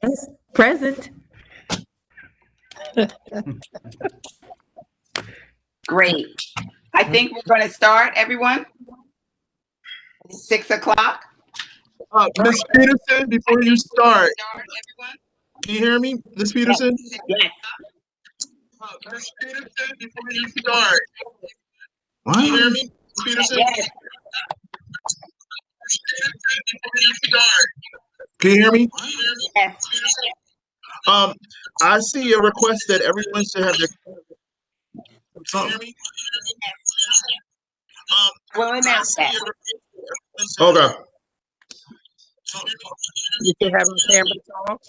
Yes, present. Great. I think we're going to start, everyone. It's 6 o'clock. Ms. Peterson, before you start, can you hear me, Ms. Peterson? Yes. Ms. Peterson, before you start. Can you hear me, Ms. Peterson? Yes. Can you hear me? Yes. I see a request that everyone should have their. We'll announce that. Okay. You should have my camera off.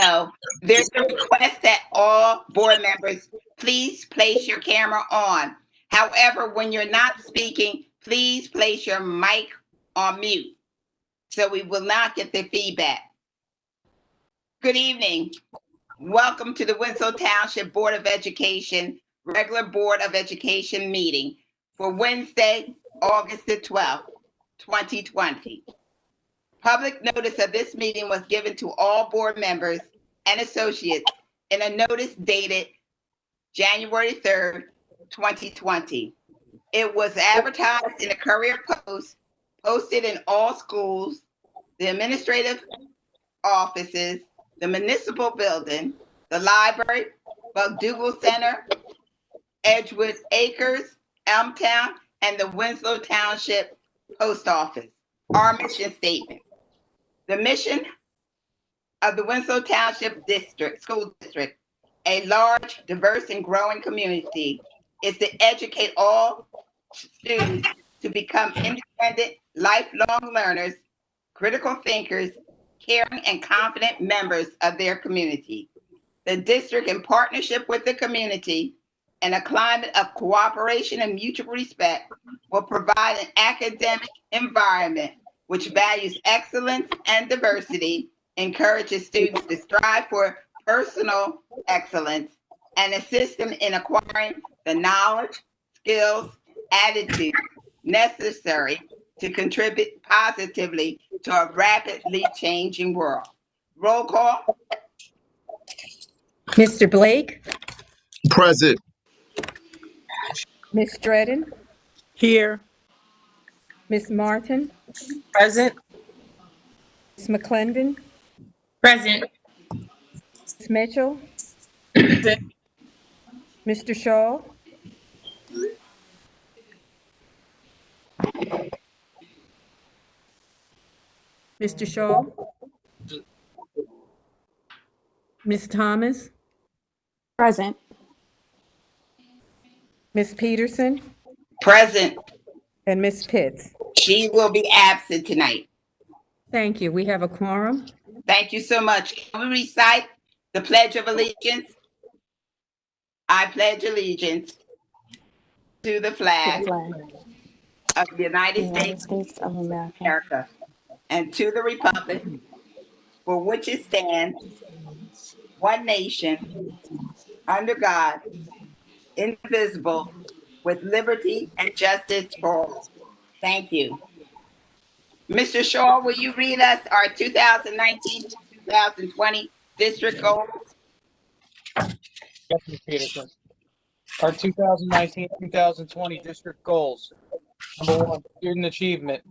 No, there's a request that all board members please place your camera on. However, when you're not speaking, please place your mic on mute so we will not get the feedback. Good evening. Welcome to the Winslow Township Board of Education regular Board of Education meeting for Wednesday, August the 12th, 2020. Public notice of this meeting was given to all board members and associates in a notice dated January 3rd, 2020. It was advertised in the Courier Post, posted in all schools, the administrative offices, the municipal building, the library, McDougal Center, Edgewood Acres, Elmtown, and the Winslow Township Post Office. Our mission statement. The mission of the Winslow Township School District, a large, diverse, and growing community, is to educate all students to become independent, lifelong learners, critical thinkers, caring, and confident members of their community. The district, in partnership with the community and a climate of cooperation and mutual respect, will provide an academic environment which values excellence and diversity, encourages students to strive for personal excellence, and assists them in acquiring the knowledge, skills, attitudes necessary to contribute positively to a rapidly changing world. Roll call. Mr. Blake, Present. Ms. Dredden, Here. Ms. Martin, Present. Ms. McClendon, Present. Ms. Mitchell, Present. Mr. Shaw, Mr. Shaw, Ms. Thomas, Present. Ms. Peterson, Present. and Ms. Pitts. She will be absent tonight. Thank you. We have a quorum. Thank you so much. Can we recite the Pledge of Allegiance? I pledge allegiance to the flag of the United States of America and to the republic for which it stands, one nation, under God, indivisible, with liberty and justice for all. Thank you. Mr. Shaw, will you read us our 2019-2020 district goals? Yes, Ms. Peterson. Our 2019-2020 district goals. Number 1, student achievement.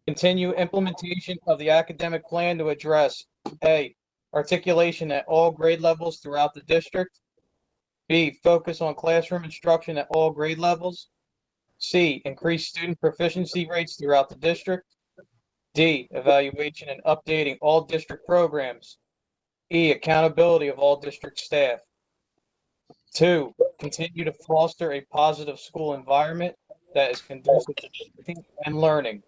Continue implementation of the academic plan to address A, articulation at all grade levels throughout the district. B, focus on classroom instruction at all grade levels. C, increase student proficiency rates throughout the district. D, evaluation and updating all district programs. E, accountability of all district staff. 2, continue to foster a positive school environment that is conducive to teaching and learning.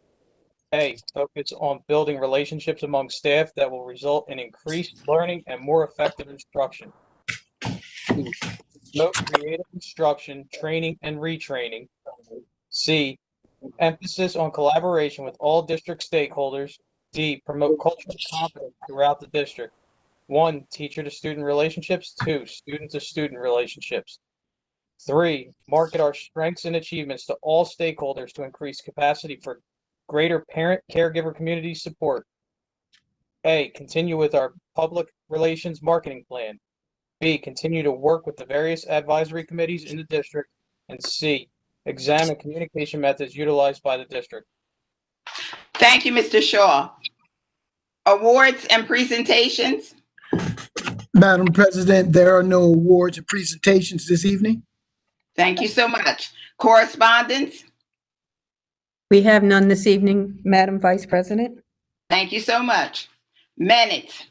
A, focus on building relationships among staff that will result in increased learning and more effective instruction. B, promote creative instruction, training, and retraining. C, emphasis on collaboration with all district stakeholders. D, promote cultural competence throughout the district. 1, teacher-to-student relationships. 2, student-to-student relationships. 3, market our strengths and achievements to all stakeholders to increase capacity for greater parent-caregiver community support. A, continue with our public relations marketing plan. B, continue to work with the various advisory committees in the district. And C, examine communication methods utilized by the district. Thank you, Mr. Shaw. Awards and presentations. Madam President, there are no awards or presentations this evening. Thank you so much. Correspondence. We have none this evening, Madam Vice President. Thank you so much. Minutes.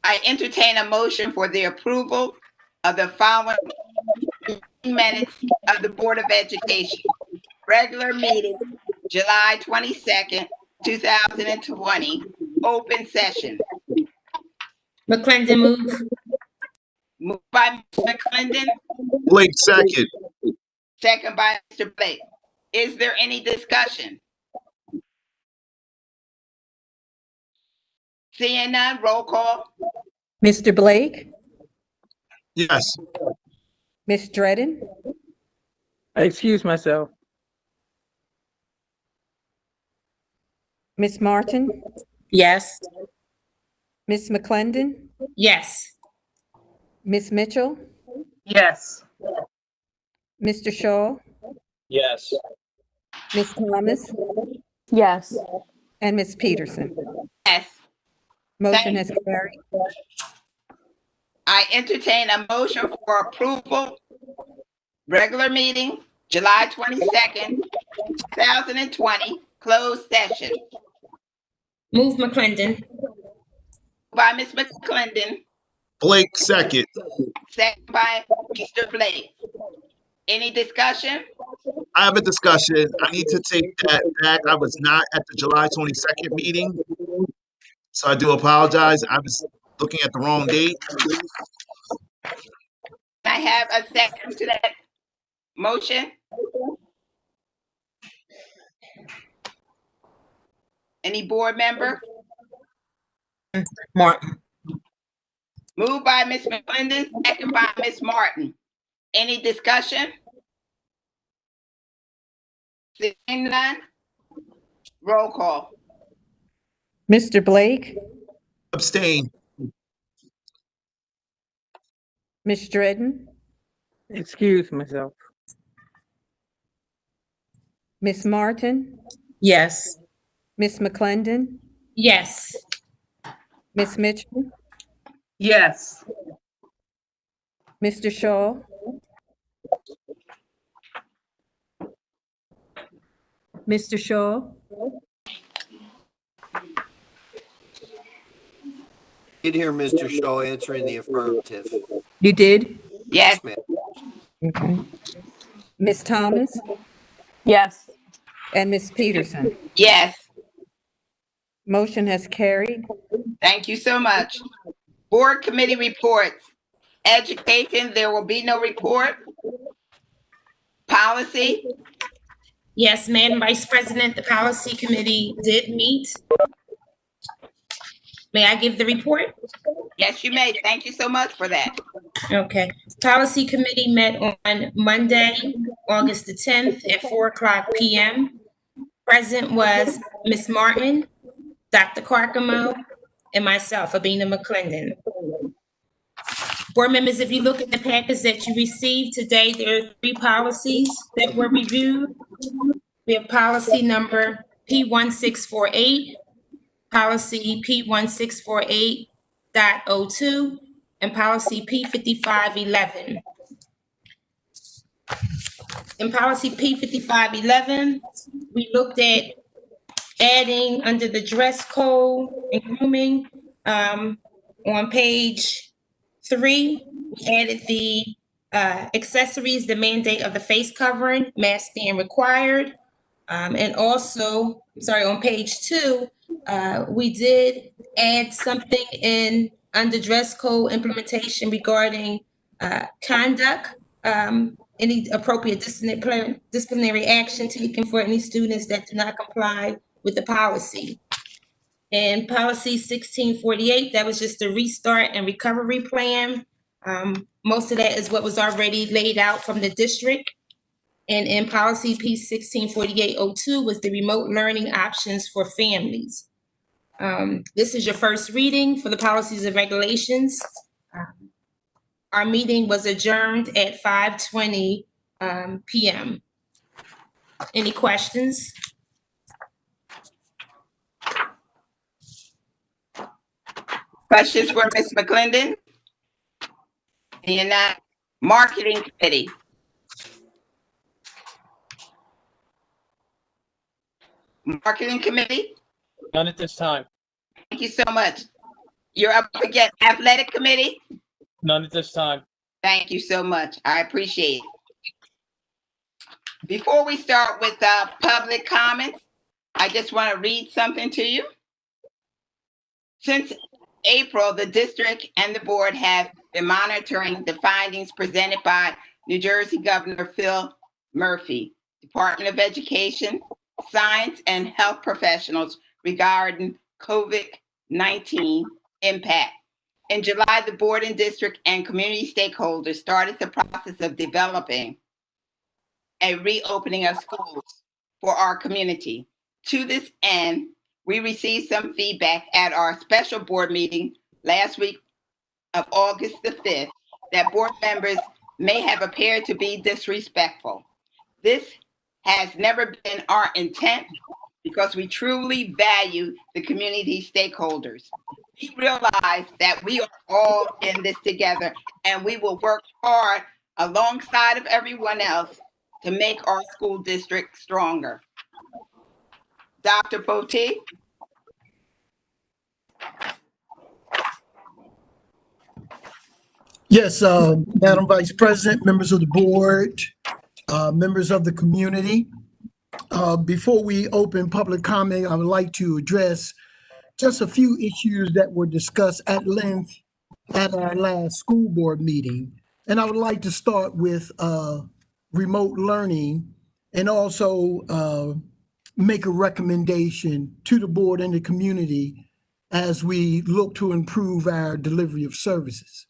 I entertain a motion for the approval of the following minutes of the Board of Education. Regular meeting, July 22nd, 2020, open session. McClendon move. Moved by Mr. McClendon, Blake second. second by Mr. Blake. Is there any discussion? Seeing none, roll call. Mr. Blake, Yes. Ms. Dredden, I excuse myself. Ms. Martin, Yes. Ms. McClendon, Yes. Ms. Mitchell, Yes. Mr. Shaw, Yes. Ms. Thomas, Yes. and Ms. Peterson. Yes. Motion has carried. I entertain a motion for approval. Regular meeting, July 22nd, 2020, closed session. Move McClendon. By Ms. McClendon, Blake second. second by Mr. Blake. Any discussion? I have a discussion. I need to take that back. I was not at the July 22nd meeting. So I do apologize. I was looking at the wrong date. I have a second to that motion. Any board member? Martin. Moved by Ms. McClendon, second by Ms. Martin. Any discussion? Seeing none? Roll call. Mr. Blake, Abstain. Ms. Dredden, Excuse myself. Ms. Martin, Yes. Ms. McClendon, Yes. Ms. Mitchell, Yes. Mr. Shaw, Mr. Shaw, Did hear Mr. Shaw answering the affirmative. you did? Yes. Ma'am. Okay. Ms. Thomas Yes. and Ms. Peterson. Yes. Motion has carried. Thank you so much. Board committee reports. Education, there will be no report. Policy, Yes, Madam Vice President, the Policy Committee did meet. May I give the report? yes, you may. Thank you so much for that. Okay. Policy Committee met on Monday, August the 10th at 4:00 p.m. Present was Ms. Martin, Dr. Carcamo, and myself, Abina McClendon. Board members, if you look at the package that you received today, there are 3 policies that were reviewed. We have policy number P1648, policy P1648.02, and policy P5511. In policy P5511, we looked at adding under the dress code and grooming, on page 3, we added the accessories, the mandate of the face covering, mask being required. And also, on page 2, we did add something in under dress code implementation regarding conduct, any appropriate disciplinary action taken for any students that do not comply with the policy. And policy 1648, that was just a restart and recovery plan. Most of that is what was already laid out from the district. And in policy P1648.02 was the remote learning options for families. This is your first reading for the policies and regulations. Our meeting was adjourned at 5:20 PM. Any questions? Questions for Ms. McClendon? You're not. Marketing Committee. Marketing Committee, None at this time. thank you so much. You're up against Athletic Committee. None at this time. Thank you so much. I appreciate it. Before we start with public comments, I just want to read something to you. Since April, the district and the board have been monitoring the findings presented by New Jersey Governor Phil Murphy, Department of Education, Science and Health professionals regarding COVID-19 impact. In July, the board and district and community stakeholders started the process of developing a reopening of schools for our community. To this end, we received some feedback at our special board meeting last week of August the 5th that board members may have appeared to be disrespectful. This has never been our intent because we truly value the community stakeholders. We realize that we are all in this together and we will work hard alongside of everyone else to make our school district stronger. Dr. Potee? Yes, Madam Vice President, members of the board, members of the community. Before we open public comment, I would like to address just a few issues that were discussed at length at our last school board meeting. And I would like to start with remote learning and also make a recommendation to the board and the community as we look to improve our delivery of services.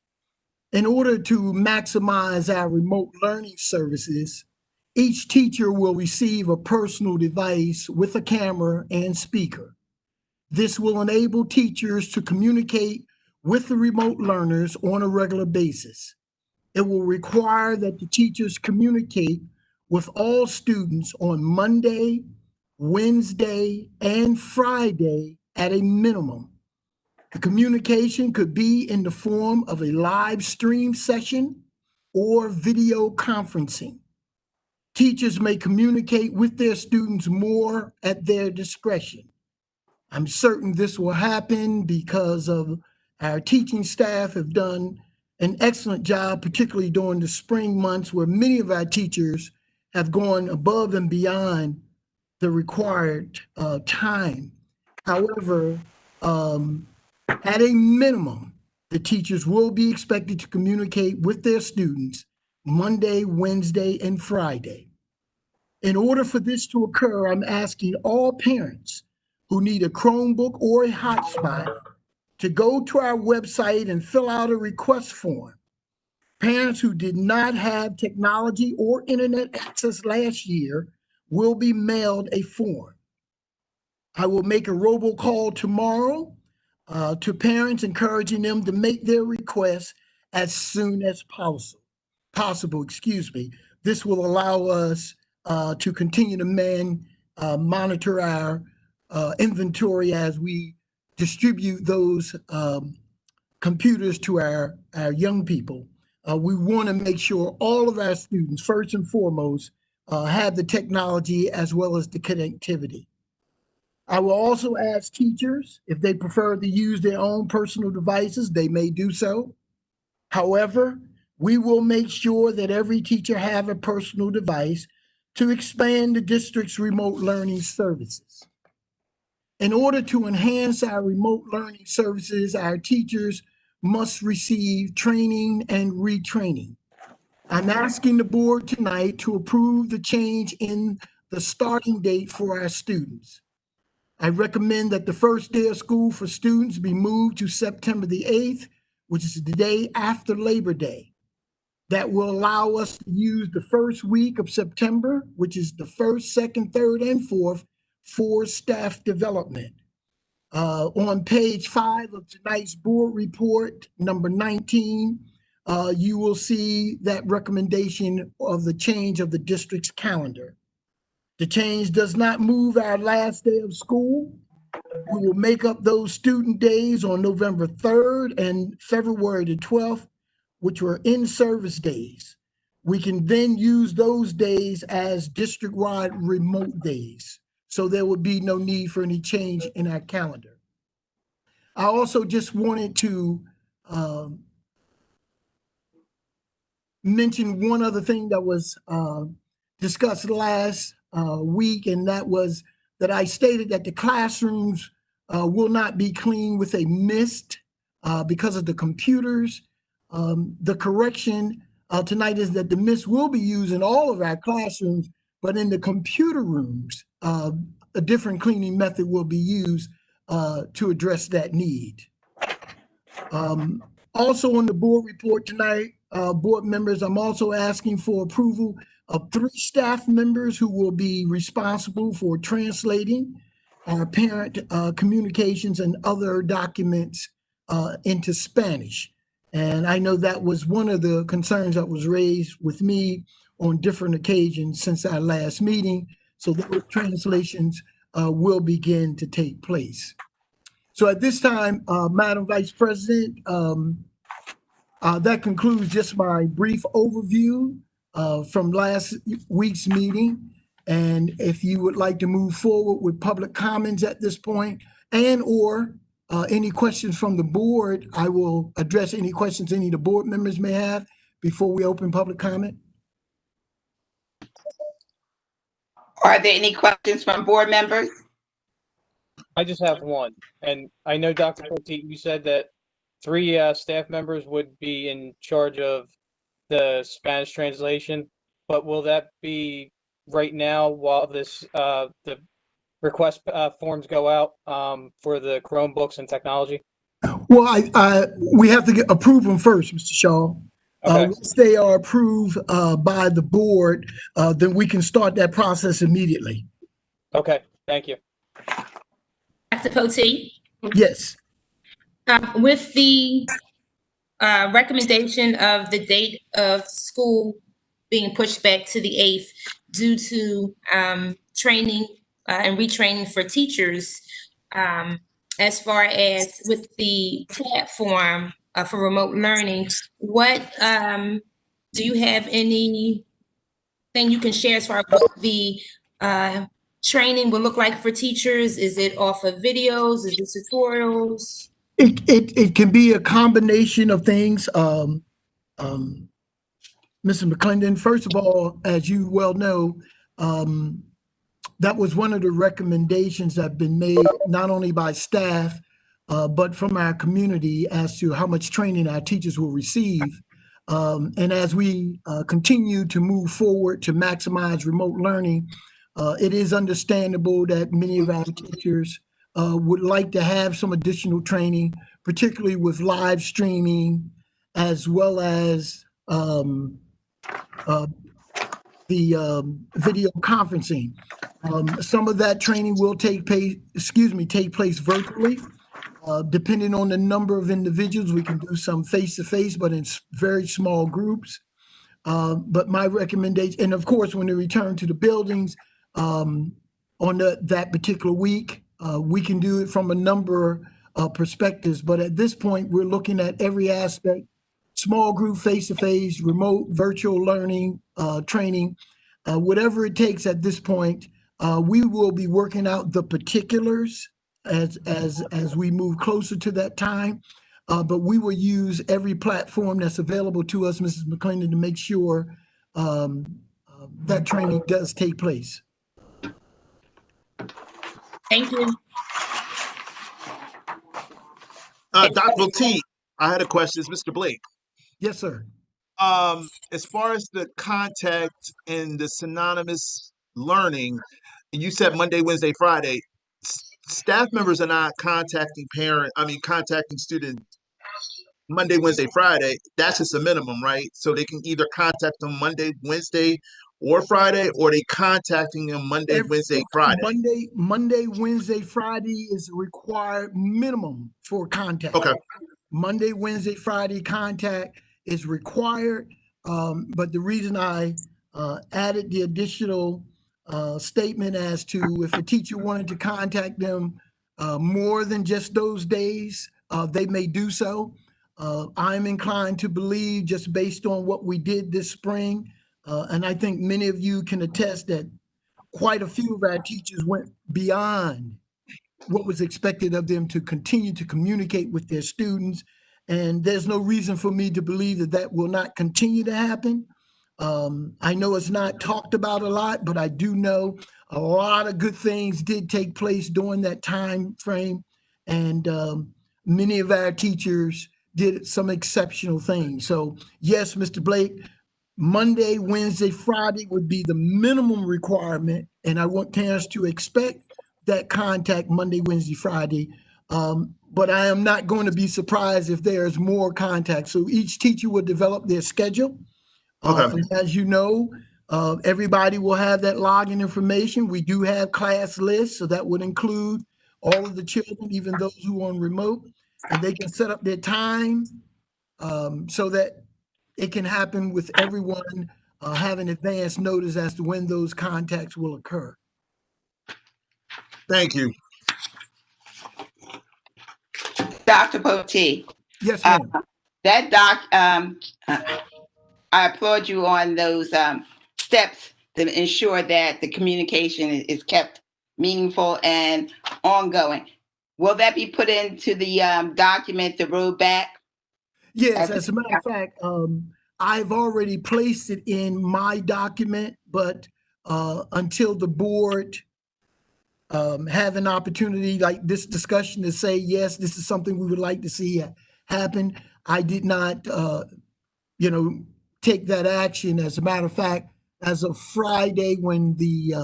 In order to maximize our remote learning services, each teacher will receive a personal device with a camera and speaker. This will enable teachers to communicate with the remote learners on a regular basis. It will require that the teachers communicate with all students on Monday, Wednesday, and Friday at a minimum. The communication could be in the form of a live stream session or video conferencing. Teachers may communicate with their students more at their discretion. I'm certain this will happen because of our teaching staff have done an excellent job, particularly during the spring months where many of our teachers have gone above and beyond the required time. However, at a minimum, the teachers will be expected to communicate with their students Monday, Wednesday, and Friday. In order for this to occur, I'm asking all parents who need a Chromebook or a hotspot to go to our website and fill out a request form. Parents who did not have technology or internet access last year will be mailed a form. I will make a robocall tomorrow to parents, encouraging them to make their requests as soon as possible. This will allow us to continue to monitor our inventory as we distribute those computers to our young people. We want to make sure all of our students, first and foremost, have the technology as well as the connectivity. I will also ask teachers if they prefer to use their own personal devices, they may do so. However, we will make sure that every teacher have a personal device to expand the district's remote learning services. In order to enhance our remote learning services, our teachers must receive training and retraining. I'm asking the board tonight to approve the change in the starting date for our students. I recommend that the first day of school for students be moved to September the 8th, which is the day after Labor Day. That will allow us to use the first week of September, which is the 1st, 2nd, 3rd, and 4th, for staff development. On page 5 of tonight's board report, number 19, you will see that recommendation of the change of the district's calendar. The change does not move our last day of school. We will make up those student days on November 3rd and February the 12th, which were in-service days. We can then use those days as district-wide remote days. So there would be no need for any change in our calendar. I also just wanted to mention one other thing that was discussed last week, and that was that I stated that the classrooms will not be cleaned with a mist because of the computers. The correction tonight is that the mist will be used in all of our classrooms, but in the computer rooms, a different cleaning method will be used to address that need. Also on the board report tonight, board members, I'm also asking for approval of 3 staff members who will be responsible for translating our parent communications and other documents into Spanish. And I know that was one of the concerns that was raised with me on different occasions since our last meeting. So those translations will begin to take place. So at this time, Madam Vice President, that concludes just my brief overview from last week's meeting. And if you would like to move forward with public comments at this point and/or any questions from the board, I will address any questions any of the board members may have before we open public comment. Are there any questions from board members? I just have one. And I know, Dr. Poteet, you said that 3 staff members would be in charge of the Spanish translation, but will that be right now while this the request forms go out for the Chromebooks and technology? Well, we have to approve them first, Mr. Shaw. Okay. Once they are approved by the board, then we can start that process immediately. Okay, thank you. Dr. Poteet? Yes. With the recommendation of the date of school being pushed back to the 8th due to training and retraining for teachers, as far as with the platform for remote learning, what do you have anything you can share as far as what the training will look like for teachers? Is it off of videos? Is it tutorials? It can be a combination of things. Mrs. McClendon, first of all, as you well know, that was one of the recommendations that have been made not only by staff, but from our community as to how much training our teachers will receive. And as we continue to move forward to maximize remote learning, it is understandable that many of our teachers would like to have some additional training, particularly with live streaming, as well as the video conferencing. Some of that training will take place virtually. Depending on the number of individuals, we can do some face-to-face, but in very small groups. But my recommendation, and of course, when they return to the buildings on that particular week, we can do it from a number of perspectives. But at this point, we're looking at every aspect: small group, face-to-face, remote, virtual learning, training, whatever it takes at this point. We will be working out the particulars as we move closer to that time. But we will use every platform that's available to us, Mrs. McClendon, to make sure that training does take place. Thank you. Dr. Poteet, I had a question. It's Mr. Blake. Yes, sir. As far as the contact and the synonymous learning, you said Monday, Wednesday, Friday. Staff members are not contacting students Monday, Wednesday, Friday. That's just a minimum, right? So they can either contact them Monday, Wednesday, or Friday, or they contacting them Monday, Wednesday, Friday? Monday, Wednesday, Friday is a required minimum for contact. Okay. Monday, Wednesday, Friday contact is required. But the reason I added the additional statement as to if a teacher wanted to contact them more than just those days, they may do so. I'm inclined to believe, just based on what we did this spring, and I think many of you can attest that quite a few of our teachers went beyond what was expected of them to continue to communicate with their students. And there's no reason for me to believe that that will not continue to happen. I know it's not talked about a lot, but I do know a lot of good things did take place during that time frame. And many of our teachers did some exceptional things. So yes, Mr. Blake, Monday, Wednesday, Friday would be the minimum requirement. And I want parents to expect that contact Monday, Wednesday, Friday. But I am not going to be surprised if there's more contact. So each teacher will develop their schedule. Okay. And as you know, everybody will have that login information. We do have class lists, so that would include all of the children, even those who are on remote, and they can set up their time so that it can happen with everyone having advance notice as to when those contacts will occur. Thank you. Dr. Potee, Yes, ma'am. I applaud you on those steps to ensure that the communication is kept meaningful and ongoing. Will that be put into the document, the road back? Yes, as a matter of fact, I've already placed it in my document, but until the board have an opportunity like this discussion to say, yes, this is something we would like to see happen, I did not, take that action. As a matter of fact, as of Friday, when the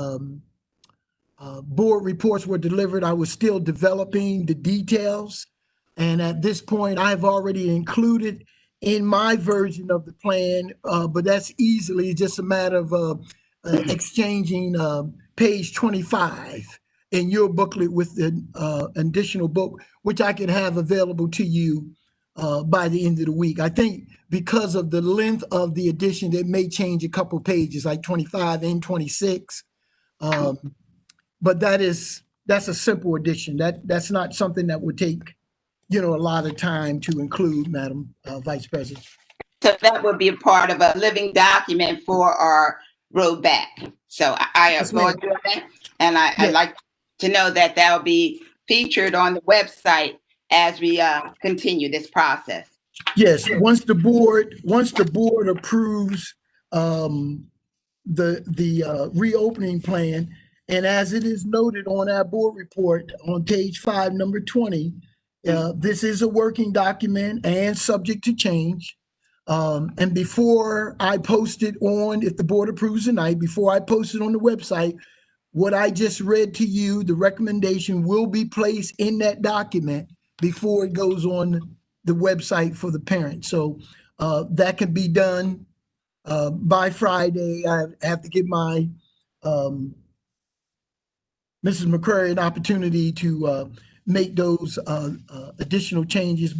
board reports were delivered, I was still developing the details. And at this point, I've already included in my version of the plan, but that's easily just a matter of exchanging page 25 in your booklet with the additional book, which I can have available to you by the end of the week. I think because of the length of the edition, it may change a couple pages, like 25 and 26. But that's a simple addition. That's not something that would take, a lot of time to include, Madam Vice President. So that would be a part of a living document for our road back. So I applaud you on that. And I'd like to know that will be featured on the website as we continue this process. Yes, once the board approves the reopening plan, and as it is noted on our board report on page 5, number 20, this is a working document and subject to change. And before I post it on, if the board approves tonight, before I post it on the website, what I just read to you, the recommendation will be placed in that document before it goes on the website for the parent. So that can be done by Friday. I have to give my Mrs. McCrary an opportunity to make those additional changes,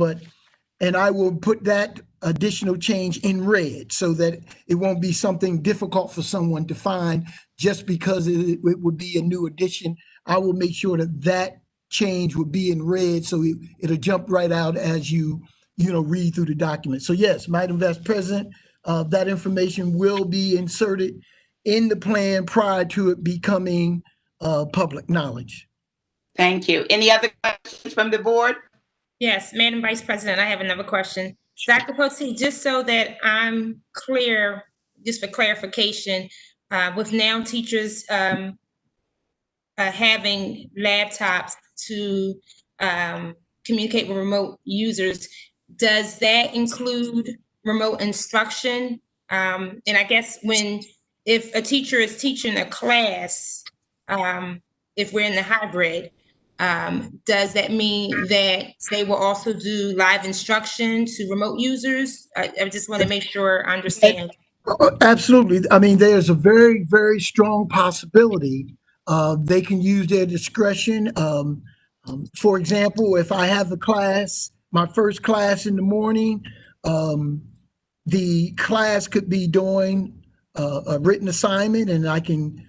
and I will put that additional change in red so that it won't be something difficult for someone to find just because it would be a new addition. I will make sure that change would be in red so it'll jump right out as you read through the document. So yes, Madam Vice President, that information will be inserted in the plan prior to it becoming public knowledge. Thank you. Any other questions from the board? Yes, Madam Vice President, I have another question. Dr. Potee, just so that I'm clear, just for clarification, with now teachers having laptops to communicate with remote users, does that include remote instruction? And I guess if a teacher is teaching a class, if we're in the hybrid, does that mean that they will also do live instruction to remote users? I just want to make sure I understand. Absolutely. I mean, there's a very, very strong possibility they can use their discretion. For example, if I have a class, my first class in the morning, the class could be doing a written assignment, and I can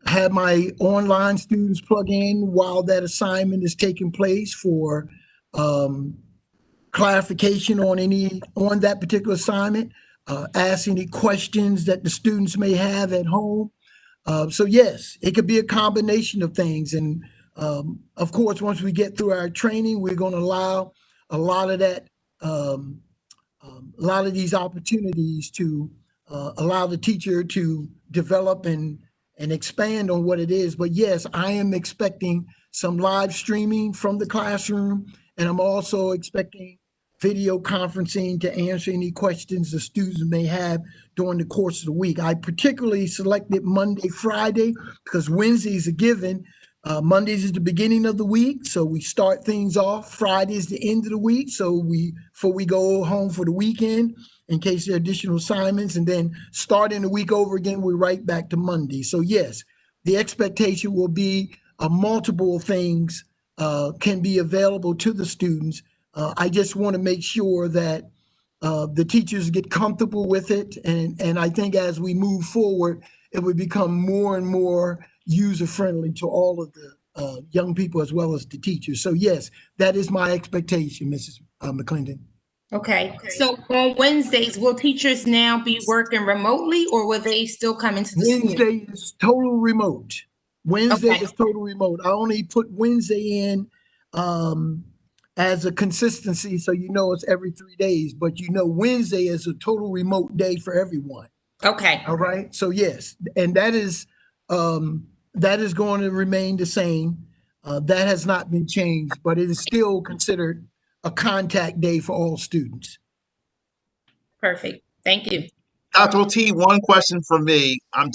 have my online students plug in while that assignment is taking place for clarification on that particular assignment, ask any questions that the students may have at home. So yes, it could be a combination of things. And of course, once we get through our training, we're going to allow a lot of that, a lot of these opportunities to allow the teacher to develop and expand on what it is. But yes, I am expecting some live streaming from the classroom, and I'm also expecting video conferencing to answer any questions the students may have during the course of the week. I particularly selected Monday, Friday, because Wednesdays are given. Mondays is the beginning of the week, so we start things off. Friday is the end of the week, so before we go home for the weekend, in case there are additional assignments, and then starting the week over again, we're right back to Monday. So yes, the expectation will be multiple things can be available to the students. I just want to make sure that the teachers get comfortable with it. And I think as we move forward, it would become more and more user-friendly to all of the young people as well as the teachers. So yes, that is my expectation, Mrs. McClendon. Okay, so on Wednesdays, will teachers now be working remotely, or will they still come into the school? Wednesday is total remote. Wednesday Okay. is total remote. I only put Wednesday in as a consistency, so you know it's every 3 days, but you know Wednesday is a total remote day for everyone. Okay, All right. So yes, and that is going to remain the same. That has not been changed, but it is still considered a contact day for all students. perfect. Thank you. Dr. T, one question for me. I'm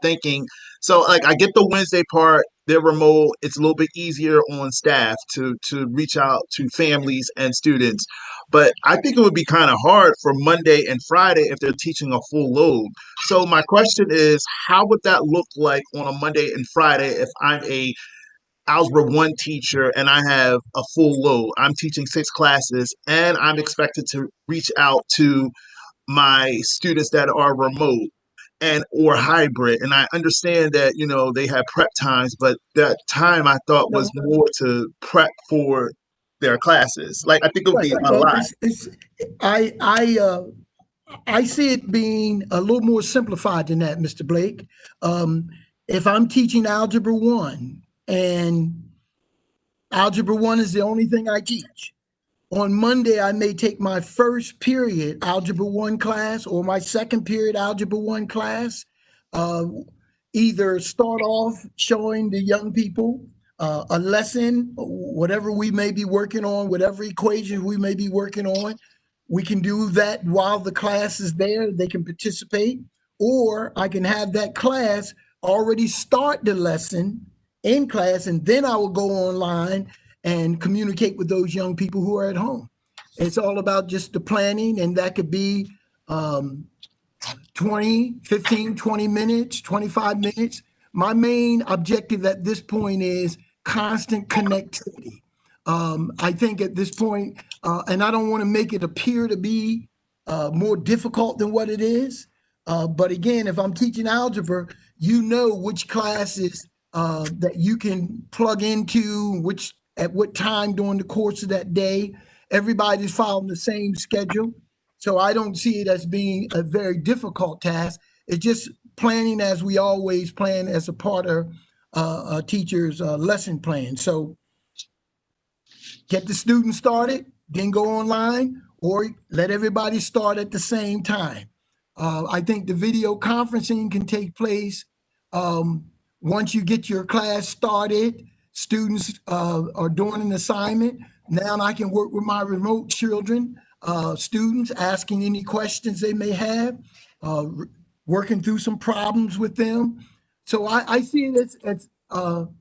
thinking, so like I get the Wednesday part, they're remote, it's a little bit easier on staff to reach out to families and students. But I think it would be kind of hard for Monday and Friday if they're teaching a full load. So my question is, how would that look like on a Monday and Friday if I'm a Algebra 1 teacher and I have a full load? I'm teaching 6 classes and I'm expected to reach out to my students that are remote and or hybrid. And I understand that, you know, they have prep times, but that time I thought was more to prep for their classes. Like I think it would be a Well, lot. I see it being a little more simplified than that, Mr. Blake. If I'm teaching Algebra 1 and Algebra 1 is the only thing I teach, on Monday, I may take my first period Algebra 1 class or my second period Algebra 1 class, either start off showing the young people a lesson, whatever we may be working on, whatever equation we may be working on. We can do that while the class is there. They can participate, or I can have that class already start the lesson in class, and then I will go online and communicate with those young people who are at home. It's all about just the planning, and that could be 15, 20 minutes, 25 minutes. My main objective at this point is constant connectivity. I think at this point, and I don't want to make it appear to be more difficult than what it is. But again, if I'm teaching algebra, you know which classes that you can plug into, at what time during the course of that day. Everybody's following the same schedule. So I don't see it as being a very difficult task. It's just planning as we always plan as a part of a teacher's lesson plan. So get the students started, then go online, or let everybody start at the same time. I think the video conferencing can take place once you get your class started. Students are doing an assignment. Now I can work with my remote children, students, asking any questions they may have, working through some problems with them. So I see it as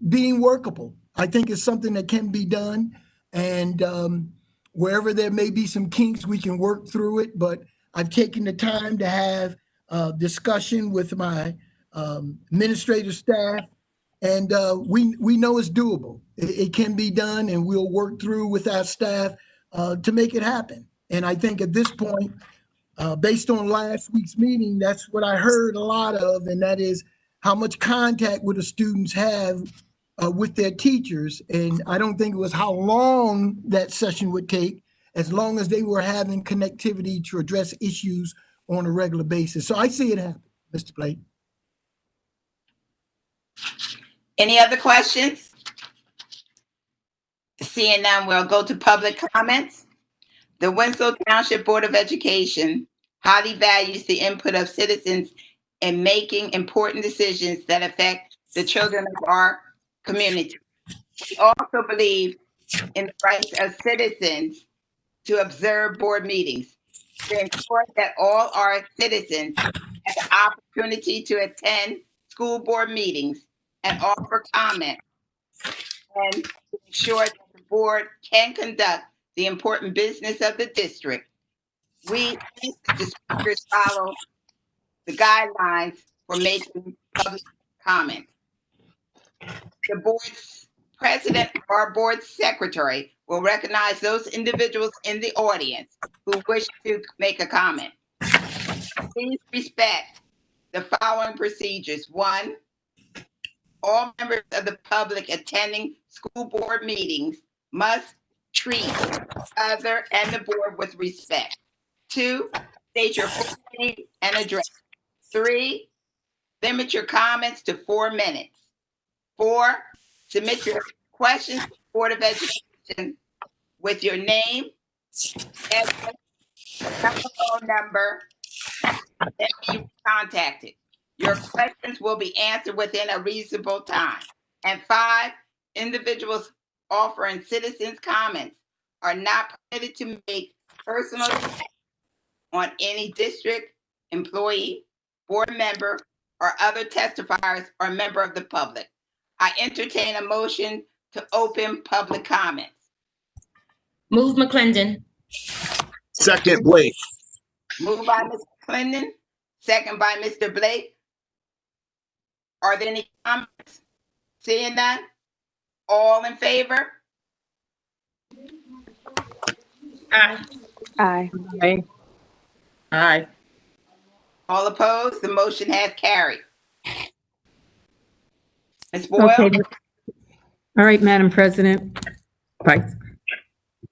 being workable. I think it's something that can be done. And wherever there may be some kinks, we can work through it. But I've taken the time to have discussion with my administrative staff, and we know it's doable. It can be done, and we'll work through with our staff to make it happen. And I think at this point, based on last week's meeting, that's what I heard a lot of, and that is how much contact would the students have with their teachers. And I don't think it was how long that session would take, as long as they were having connectivity to address issues on a regular basis. So I see it happen, Mr. Blake. Any other questions? Seeing none, we'll go to public comments. The Winslow Township Board of Education highly values the input of citizens in making important decisions that affect the children of our community. We also believe in the rights of citizens to observe board meetings, to ensure that all our citizens have the opportunity to attend school board meetings and offer comment, and to ensure that the board can conduct the important business of the district. We ask that the speakers follow the guidelines for making public comment. The board's president or our board secretary will recognize those individuals in the audience who wish to make a comment. Please respect the following procedures. 1, all members of the public attending school board meetings must treat other and the board with respect. 2, state your full name and address. 3, limit your comments to 4 minutes. 4, submit your questions to the Board of Education with your name, address, telephone number, and be contacted. Your questions will be answered within a reasonable time. And 5, individuals offering citizens' comments are not permitted to make personal attacks on any district, employee, board member, or other testifiers or member of the public. I entertain a motion to open public comments. Move McClendon. Second, Blake. Moved by Mr. Clendon, second by Mr. Blake. Are there any comments? Seeing none? All in favor? Aye. Aye. Aye. All opposed? The motion has carried. Ms. Boyle? Okay. All right, Madam President. Right.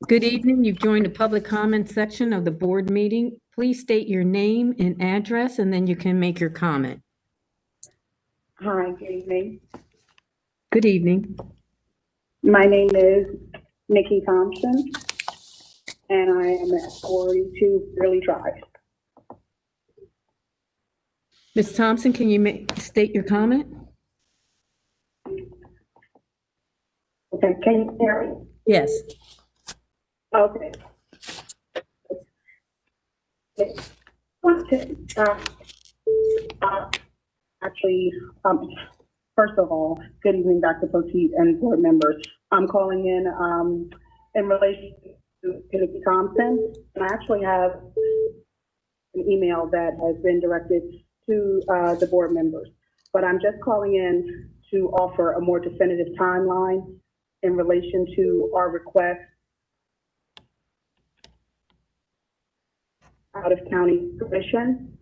Good evening. You've joined the public comment section of the board meeting. Please state your name and address, and then you can make your comment. Hi, good evening. Good evening. My name is Nikki Thompson, and I am at 42 Burley Drive. Ms. Thompson, can you state your comment? Okay, can you hear me? Yes. Okay. First of all, good evening, Dr. Poteet and board members. I'm calling in relation to Nikki Thompson, and I actually have an email that has been directed to the board members, but I'm just calling in to offer a more definitive timeline in relation to our request out of county tuition.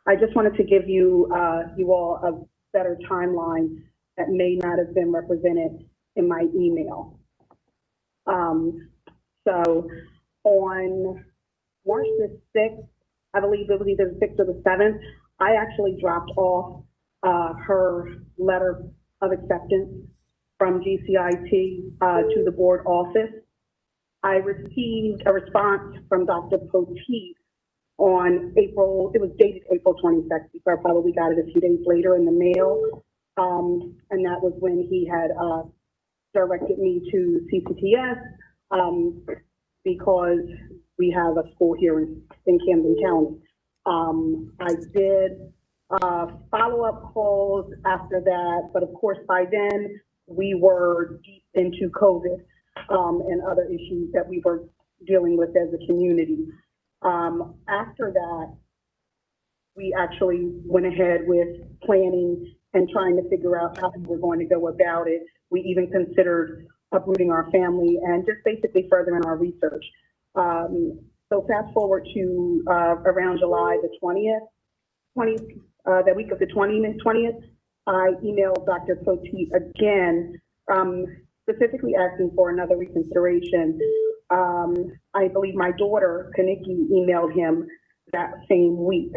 I just wanted to give you all a better timeline that may not have been represented in my email. So on March the 6th, I believe it was either the 6th or the 7th, I actually dropped off her letter of acceptance from GCIT to the board office. I received a response from Dr. Poteet on April, it was dated April 22nd, so I probably got it a few days later in the mail. And that was when he had directed me to CCTS because we have a school here in Camden County. I did follow-up calls after that, but of course by then we were deep into COVID and other issues that we were dealing with as a community. After that, we actually went ahead with planning and trying to figure out how we were going to go about it. We even considered uprooting our family and just basically furthering our research. So fast forward to around July the 20th, that week of the 20th, I emailed Dr. Poteet again, specifically asking for another reconsideration. I believe my daughter, Kaniki, emailed him that same week.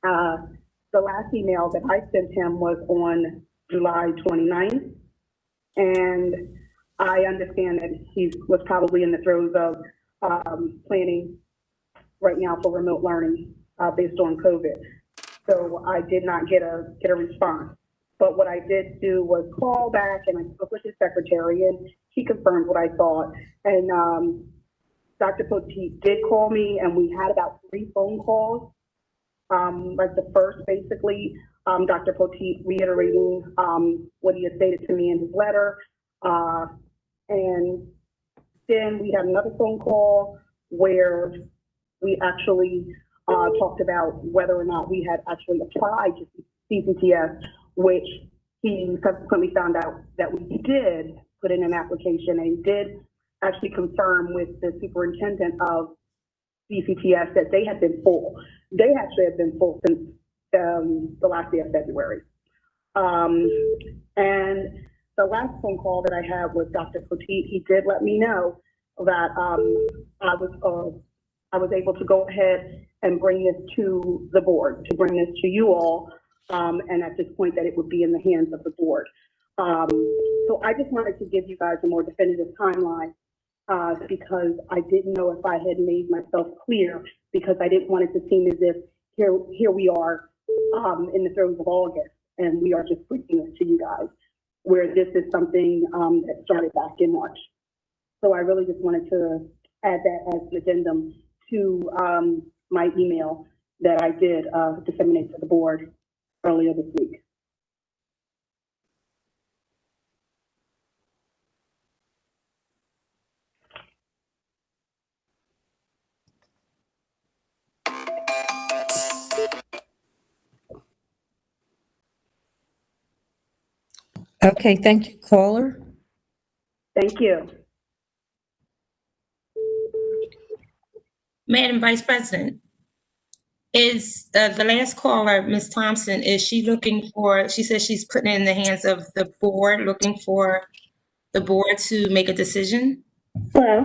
The last email that I sent him was on July 29th, and I understand that he was probably in the throes of planning right now for remote learning based on COVID. So I did not get a response. But what I did do was call back and I spoke with his secretary and she confirmed what I thought. And Dr. Poteet did call me and we had about 3 phone calls. Like the first, basically, Dr. Poteet reiterating what he had stated to me in his letter. And then we had another phone call where we actually talked about whether or not we had actually applied to CCTS, which he subsequently found out that we did put in an application and did actually confirm with the superintendent of CCTS that they had been full. They actually have been full since the last day of February. And the last phone call that I had with Dr. Poteet, he did let me know that I was able to go ahead and bring this to the board, to bring this to you all, and at this point that it would be in the hands of the board. So I just wanted to give you guys a more definitive timeline because I didn't know if I had made myself clear, because I didn't want it to seem as if here we are in the throes of August and we are just bringing this to you guys, where this is something that started back in March. So I really just wanted to add that as an addendum to my email that I did disseminate to the board earlier this week. Okay, thank you, caller. Thank you. Madam Vice President, is the last caller, Ms. Thompson, is she looking for, she says she's putting it in the hands of the board, looking for the board to make a decision? Hello.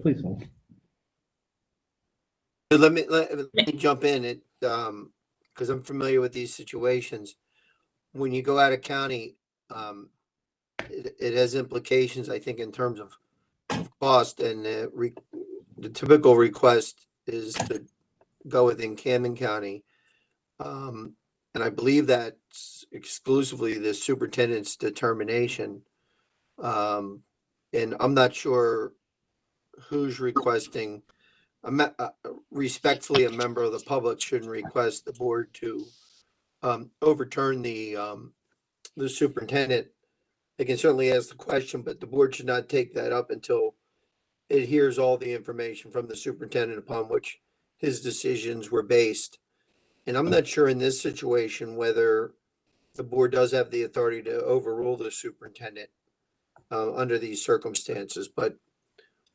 Please hold. Let me jump in because I'm familiar with these situations. When you go out of county, it has implications, I think, in terms of cost, and the typical request is to go within Camden County. And I believe that's exclusively the superintendent's determination. And I'm not sure who's requesting. Respectfully, a member of the public shouldn't request the board to overturn the superintendent. They can certainly ask the question, but the board should not take that up until it hears all the information from the superintendent upon which his decisions were based. And I'm not sure in this situation whether the board does have the authority to overrule the superintendent under these circumstances. But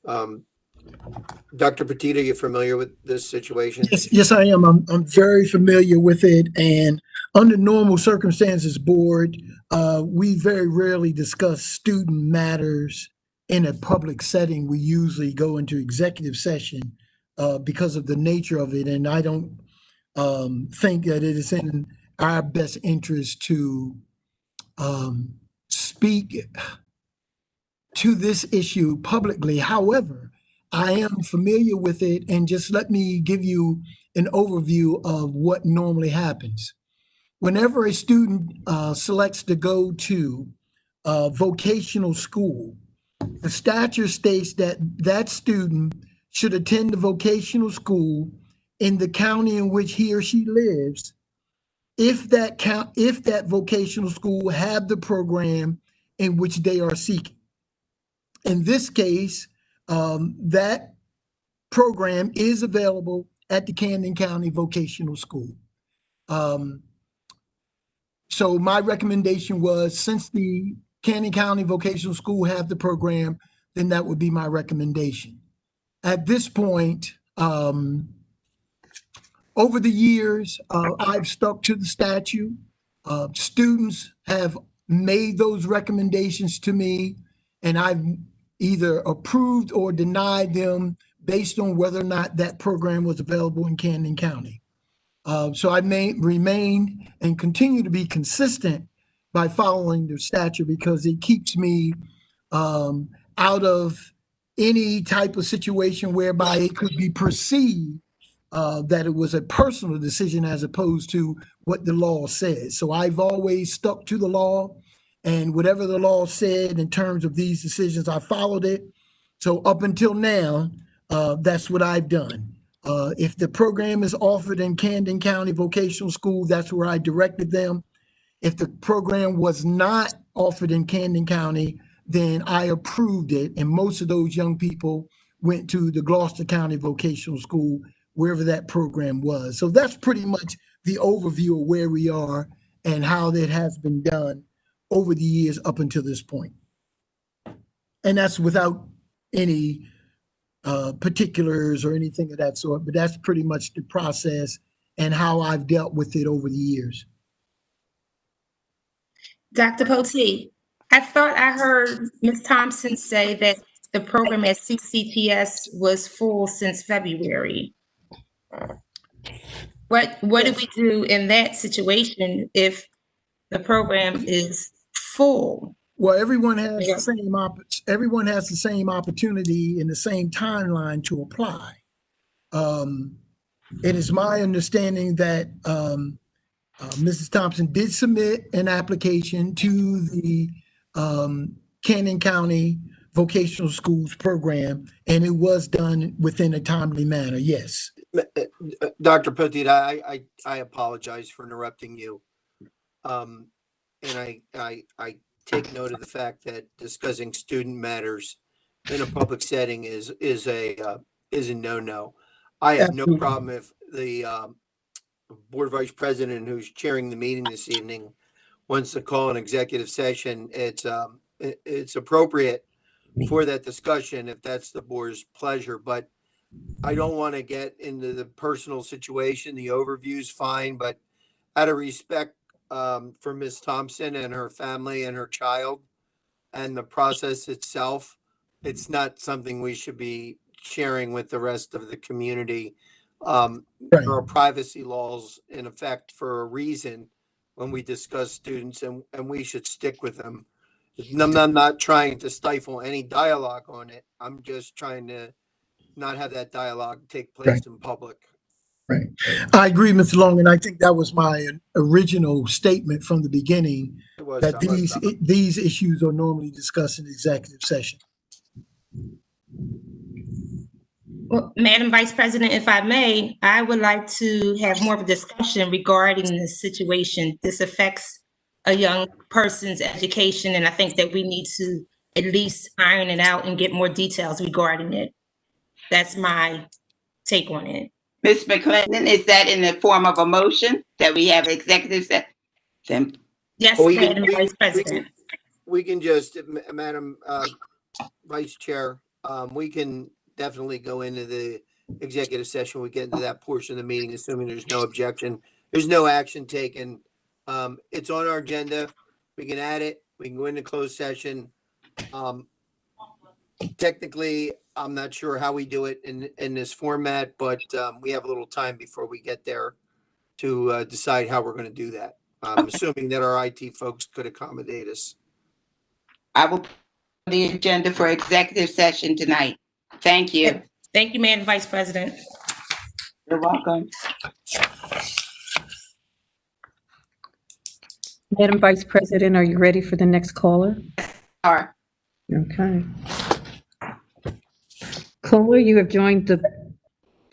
Dr. Poteet, are you familiar with this situation? Yes, I am. I'm very familiar with it. And under normal circumstances, board, we very rarely discuss student matters in a public setting. We usually go into executive session because of the nature of it. And I don't think that it is in our best interest to speak to this issue publicly. However, I am familiar with it, and just let me give you an overview of what normally happens. Whenever a student selects to go to vocational school, the statute states that that student should attend the vocational school in the county in which he or she lives, if that vocational school have the program in which they are seeking. In this case, that program is available at the Camden County Vocational School. So my recommendation was, since the Camden County Vocational School have the program, then that would be my recommendation. At this point, over the years, I've stuck to the statute. Students have made those recommendations to me, and I've either approved or denied them based on whether or not that program was available in Camden County. So I may remain and continue to be consistent by following the statute, because it keeps me out of any type of situation whereby it could be perceived that it was a personal decision as opposed to what the law says. So I've always stuck to the law, and whatever the law said in terms of these decisions, I followed it. So up until now, that's what I've done. If the program is offered in Camden County Vocational School, that's where I directed them. If the program was not offered in Camden County, then I approved it. And most of those young people went to the Gloucester County Vocational School, wherever that program was. So that's pretty much the overview of where we are and how that has been done over the years up until this point. And that's without any particulars or anything of that sort, but that's pretty much the process and how I've dealt with it over the years. Dr. Potee, I thought I heard Ms. Thompson say that the program at CCTS was full since February. What do we do in that situation if the program is full? Well, everyone has the same opportunity in the same timeline to apply. It is my understanding that Mrs. Thompson did submit an application to the Camden County Vocational Schools program, and it was done within a timely manner. Yes. Dr. Potee, I apologize for interrupting you. And I take note of the fact that discussing student matters in a public setting is a no-no. I have no Absolutely. problem if the board vice president who's chairing the meeting this evening wants to call an executive session. It's appropriate for that discussion if that's the board's pleasure, but I don't want to get into the personal situation. The overview is fine, but out of respect for Ms. Thompson and her family and her child and the process itself, it's not something we should be sharing with the rest of the community. There are privacy laws in effect for a reason when we discuss students, and we should stick with them. I'm not trying to stifle any dialogue on it. I'm just trying to not have that dialogue take place in public. Right. I agree, Mr. Long, and I think that was my original statement from the beginning, that these issues are normally discussed in executive session. Well, Madam Vice President, if I may, I would like to have more of a discussion regarding this situation. This affects a young person's education, and I think that we need to at least iron it out and get more details regarding it. That's my take on it. Ms. McClendon, is that in the form of a motion that we have executive session? Yes, Madam Vice President. We can just, Madam Vice Chair, we can definitely go into the executive session. We get into that portion of the meeting, assuming there's no objection. There's no action taken. It's on our agenda. We can add it. We can go into closed session. Technically, I'm not sure how we do it in this format, but we have a little time before we get there to decide how we're going to do that. I'm assuming that our IT folks could accommodate us. I will put the agenda for executive session tonight. Thank you. Thank you, Madam Vice President. You're welcome. Madam Vice President, are you ready for the next caller? All right. Okay. Caller, you have joined the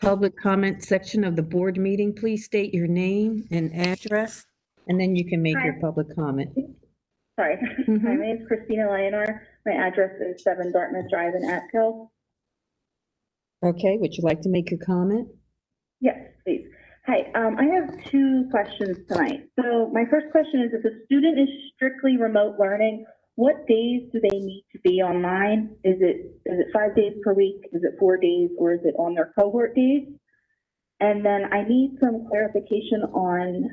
public comment section of the board meeting. Please state your name and address, and then you can make your public comment. Sorry. My name is Christina Leonor. My address is 7 Dartmouth Drive in Atkill. Okay, would you like to make your comment? Yes, please. Hi, I have two questions tonight. So my first question is, if a student is strictly remote learning, what days do they need to be online? Is it 5 days per week? Is it 4 days, or is it on their cohort days? And then I need some clarification on,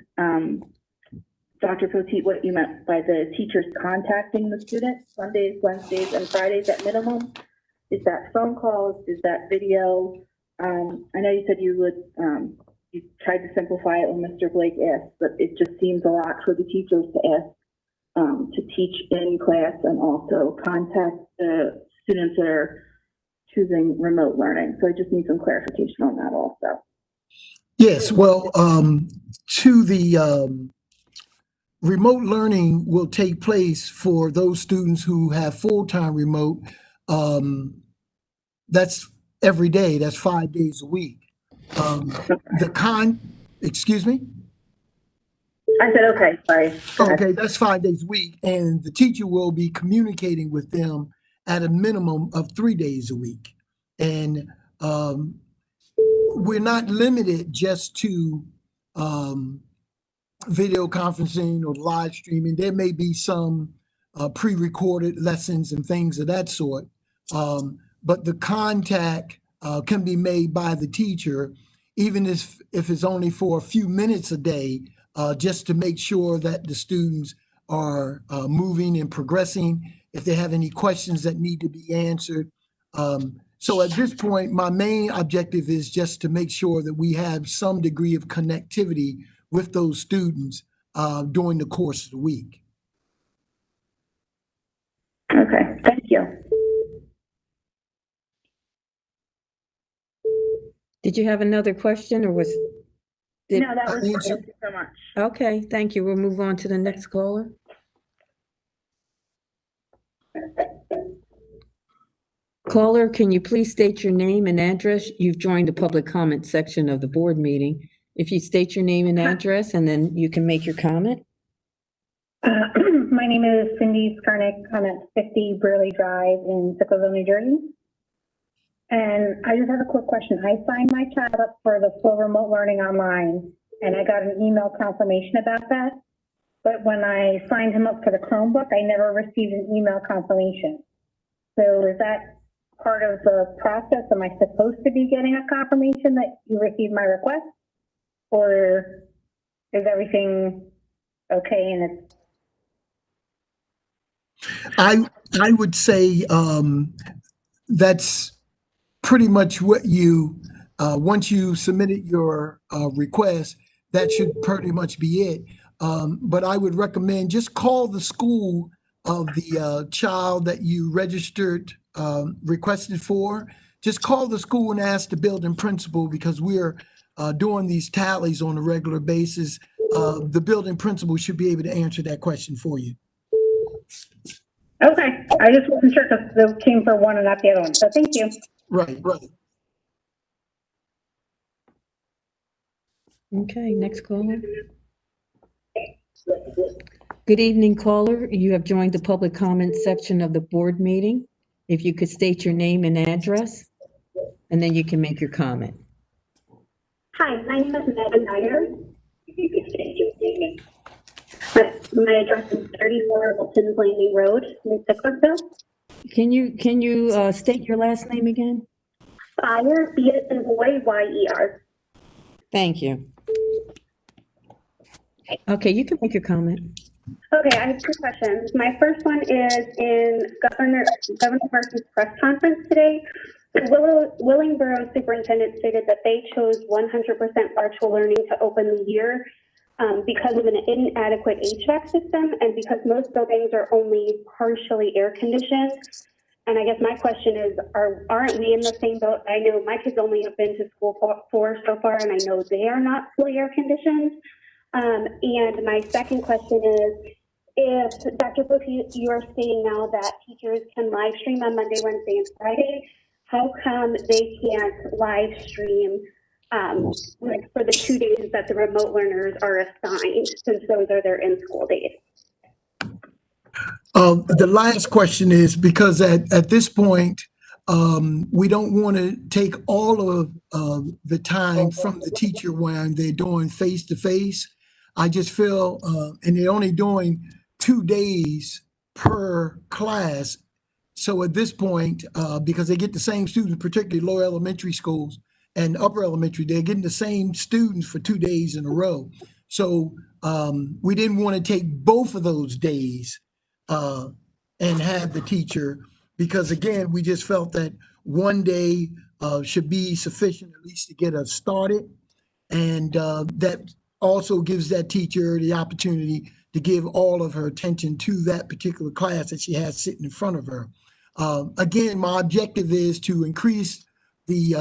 Dr. Poteet, what you meant by the teachers contacting the students Sundays, Wednesdays, and Fridays at minimum. Is that phone calls? Is that video? I know you said you would, you tried to simplify it when Mr. Blake asked, but it just seems a lot for the teachers to ask to teach in class and also contact the students that are choosing remote learning. So I just need some clarification on that also. Yes, well, to the remote learning will take place for those students who have full-time remote. That's every day, that's 5 days a week. Excuse me? I said, okay, sorry. Okay, that's 5 days a week, and the teacher will be communicating with them at a minimum of 3 days a week. And we're not limited just to video conferencing or live streaming. There may be some pre-recorded lessons and things of that sort, but the contact can be made by the teacher, even if it's only for a few minutes a day, just to make sure that the students are moving and progressing, if they have any questions that need to be answered. So at this point, my main objective is just to make sure that we have some degree of connectivity with those students during the course of the week. Okay, thank you. Did you have another question, or was? No, that was it. Thank you so much. Okay, thank you. We'll move on to the next caller. Caller, can you please state your name and address? You've joined the public comment section of the board meeting. If you state your name and address, and then you can make your comment. My name is Cindy Skarnick. I'm at 50 Burley Drive in Sicklerville, New Jersey. And I just have a quick question. I signed my child up for the full remote learning online, and I got an email confirmation about that. But when I signed him up for the Chromebook, I never received an email confirmation. So is that part of the process? Am I supposed to be getting a confirmation that you received my request? Or is everything okay and it's... I would say that's pretty much what you, once you submitted your request, that should pretty much be it. But I would recommend just call the school of the child that you registered, requested for. Just call the school and ask the building principal, because we're doing these tallies on a regular basis. The building principal should be able to answer that question for you. Okay, I just wasn't sure because they came for one and not the other one, so thank you. Right. Okay, next caller. Good evening, caller. You have joined the public comment section of the board meeting. If you could state your name and address, and then you can make your comment. Hi, my name is Megan Dyer. If you could state your name. My address is 34 Wilton's Landing Road in Sicklerville. Can you state your last name again? Byer, B as in boy, Y-E-R. Thank you. Okay, you can make your comment. Okay, I have two questions. My first one is in Governor Murphy's press conference today. Willingboro superintendent stated that they chose 100% virtual learning to open the year because of an inadequate HVAC system and because most buildings are only partially air conditioned. And I guess my question is, aren't we in the same boat? I know my kids only have been to school for so far, and I know they are not fully air conditioned. And my second question is, if Dr. Poteet, you are stating now that teachers can live stream on Monday, Wednesday, and Friday, how come they can't live stream like for the 2 days that the remote learners are assigned, since those are their in-school days? The last question is because at this point, We don't want to take all of the time from the teacher when they're doing face-to-face. I just feel, and they're only doing 2 days per class. So at this point, because they get the same students, particularly lower elementary schools and upper elementary, they're getting the same students for 2 days in a row. So we didn't want to take both of those days and have the teacher, because again, we just felt that 1 day should be sufficient at least to get us started. And that also gives that teacher the opportunity to give all of her attention to that particular class that she has sitting in front of her. Again, my objective is to increase the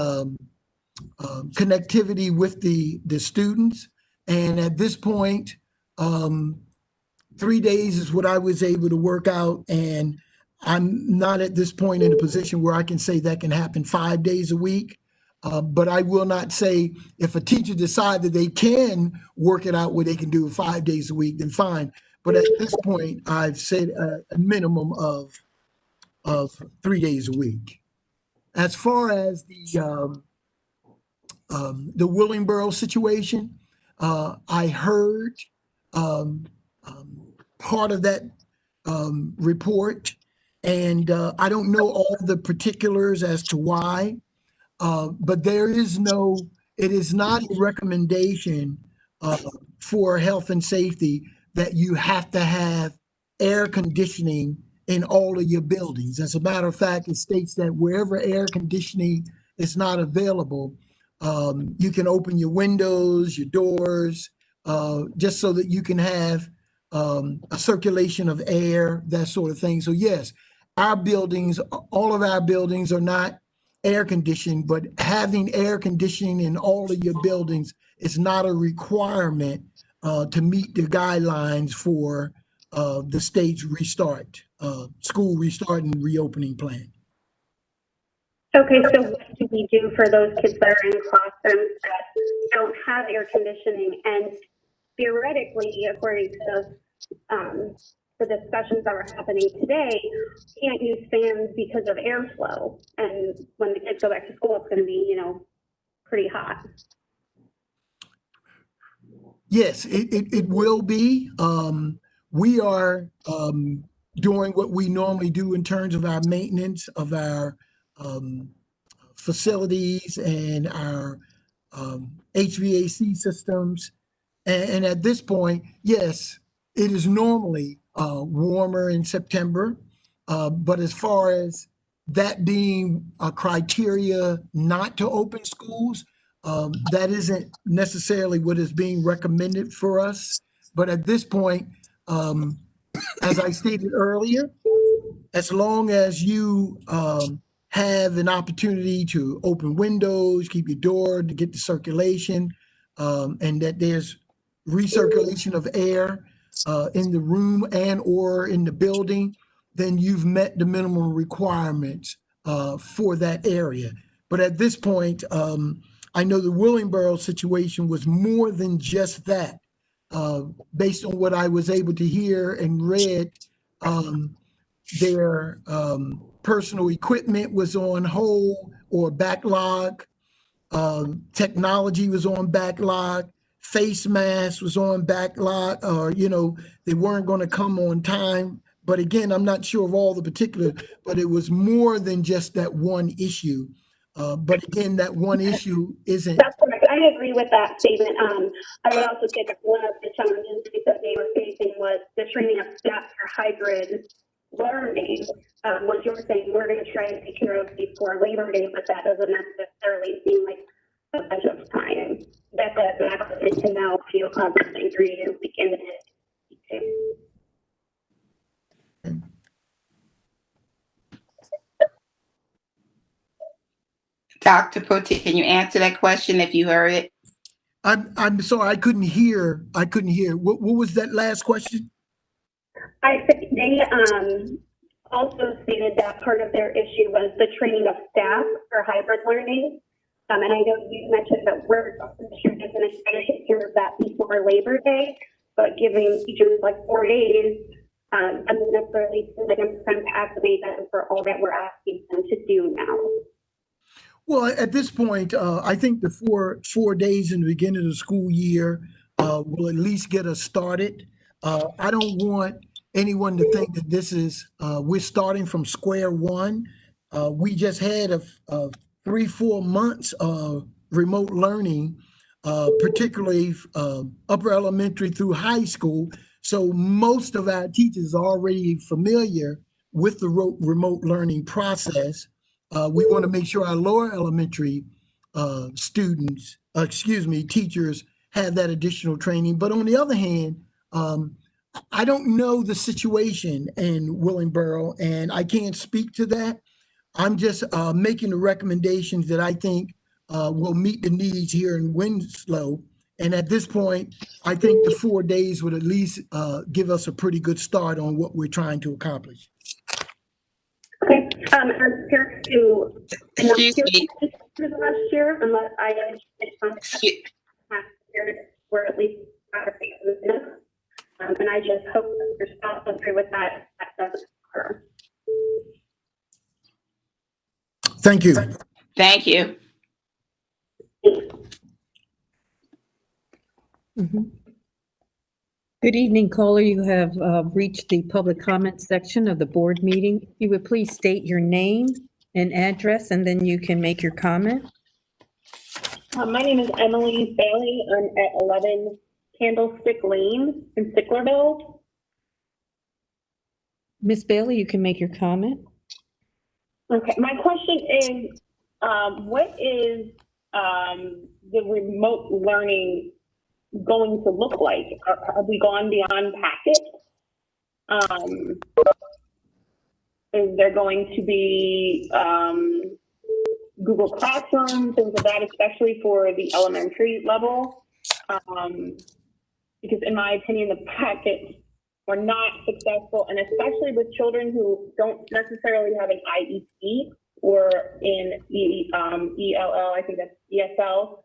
connectivity with the students. And at this point, 3 days is what I was able to work out. And I'm not at this point in a position where I can say that can happen 5 days a week. But I will not say if a teacher decides that they can work it out where they can do it 5 days a week, then fine. But at this point, I've said a minimum of 3 days a week. As far as the Willingboro situation, I heard part of that report, and I don't know all the particulars as to why, but it is not a recommendation for health and safety that you have to have air conditioning in all of your buildings. As a matter of fact, it states that wherever air conditioning is not available, you can open your windows, your doors, just so that you can have a circulation of air, that sort of thing. So yes, our buildings, all of our buildings are not air conditioned, but having air conditioning in all of your buildings is not a requirement to meet the guidelines for the state's school restart and reopening plan. Okay, so what do we do for those kids that are in classrooms that don't have air conditioning? And theoretically, according to the discussions that were happening today, can't use fans because of airflow. And when the kids go back to school, it's going to be, pretty hot. Yes, it will be. We are doing what we normally do in terms of our maintenance of our facilities and our HVAC systems. And at this point, yes, it is normally warmer in September. But as far as that being a criteria not to open schools, that isn't necessarily what is being recommended for us. But at this point, as I stated earlier, as long as you have an opportunity to open windows, keep your door to get the circulation, and that there's recirculation of air in the room and or in the building, then you've met the minimum requirements for that area. But at this point, I know the Willingboro situation was more than just that. Based on what I was able to hear and read, their personal equipment was on hold or backlog. Technology was on backlog. Face masks was on backlog, or, they weren't going to come on time. But again, I'm not sure of all the particulars, but it was more than just that one issue. But again, that one issue isn't. That's correct. I agree with that statement. I would also say that one of the challenges that they were facing was the training of staff for hybrid learning. What you were saying, we're going to try and take care of before Labor Day, but that doesn't necessarily seem like a bunch of time. That's a to now feel confident for you to begin it. Dr. Putti, can you answer that question if you heard it? I'm sorry, I couldn't hear. What was that last question? I think they also stated that part of their issue was the training of staff for hybrid learning. And I know you mentioned that we're going to take care of that before Labor Day, but giving teachers like 4 days doesn't necessarily feel like I'm trying to activate them for all that we're asking them to do now. Well, at this point, I think the four days in the beginning of the school year will at least get us started. I don't want anyone to think that this is we're starting from square one. We just had a 3-4 months of remote learning, particularly upper elementary through high school. So most of our teachers are already familiar with the remote learning process. We want to make sure our lower elementary teachers have that additional training. But on the other hand, I don't know the situation in Willingboro, and I can't speak to that. I'm just making the recommendations that I think will meet the needs here in Winslow. And at this point, I think the 4 days would at least give us a pretty good start on what we're trying to accomplish. Okay, as parents who Excuse me. for the last year, unless I were at least and I just hope that your spouse will agree with that doesn't occur. Thank you. Thank you. Good evening, caller. You have reached the public comment section of the board meeting. If you would please state your name and address, and then you can make your comment. My name is Emily Bailey. I'm at 11 Candlestick Lane in Sicklerville. Ms. Bailey, you can make your comment. Okay, my question is, what is the remote learning going to look like? Have we gone beyond packets? Is there going to be Google Classroom, things of that, especially for the elementary level? Because in my opinion, the packets were not successful, and especially with children who don't necessarily have an IEP or in ELL, I think that's ESL,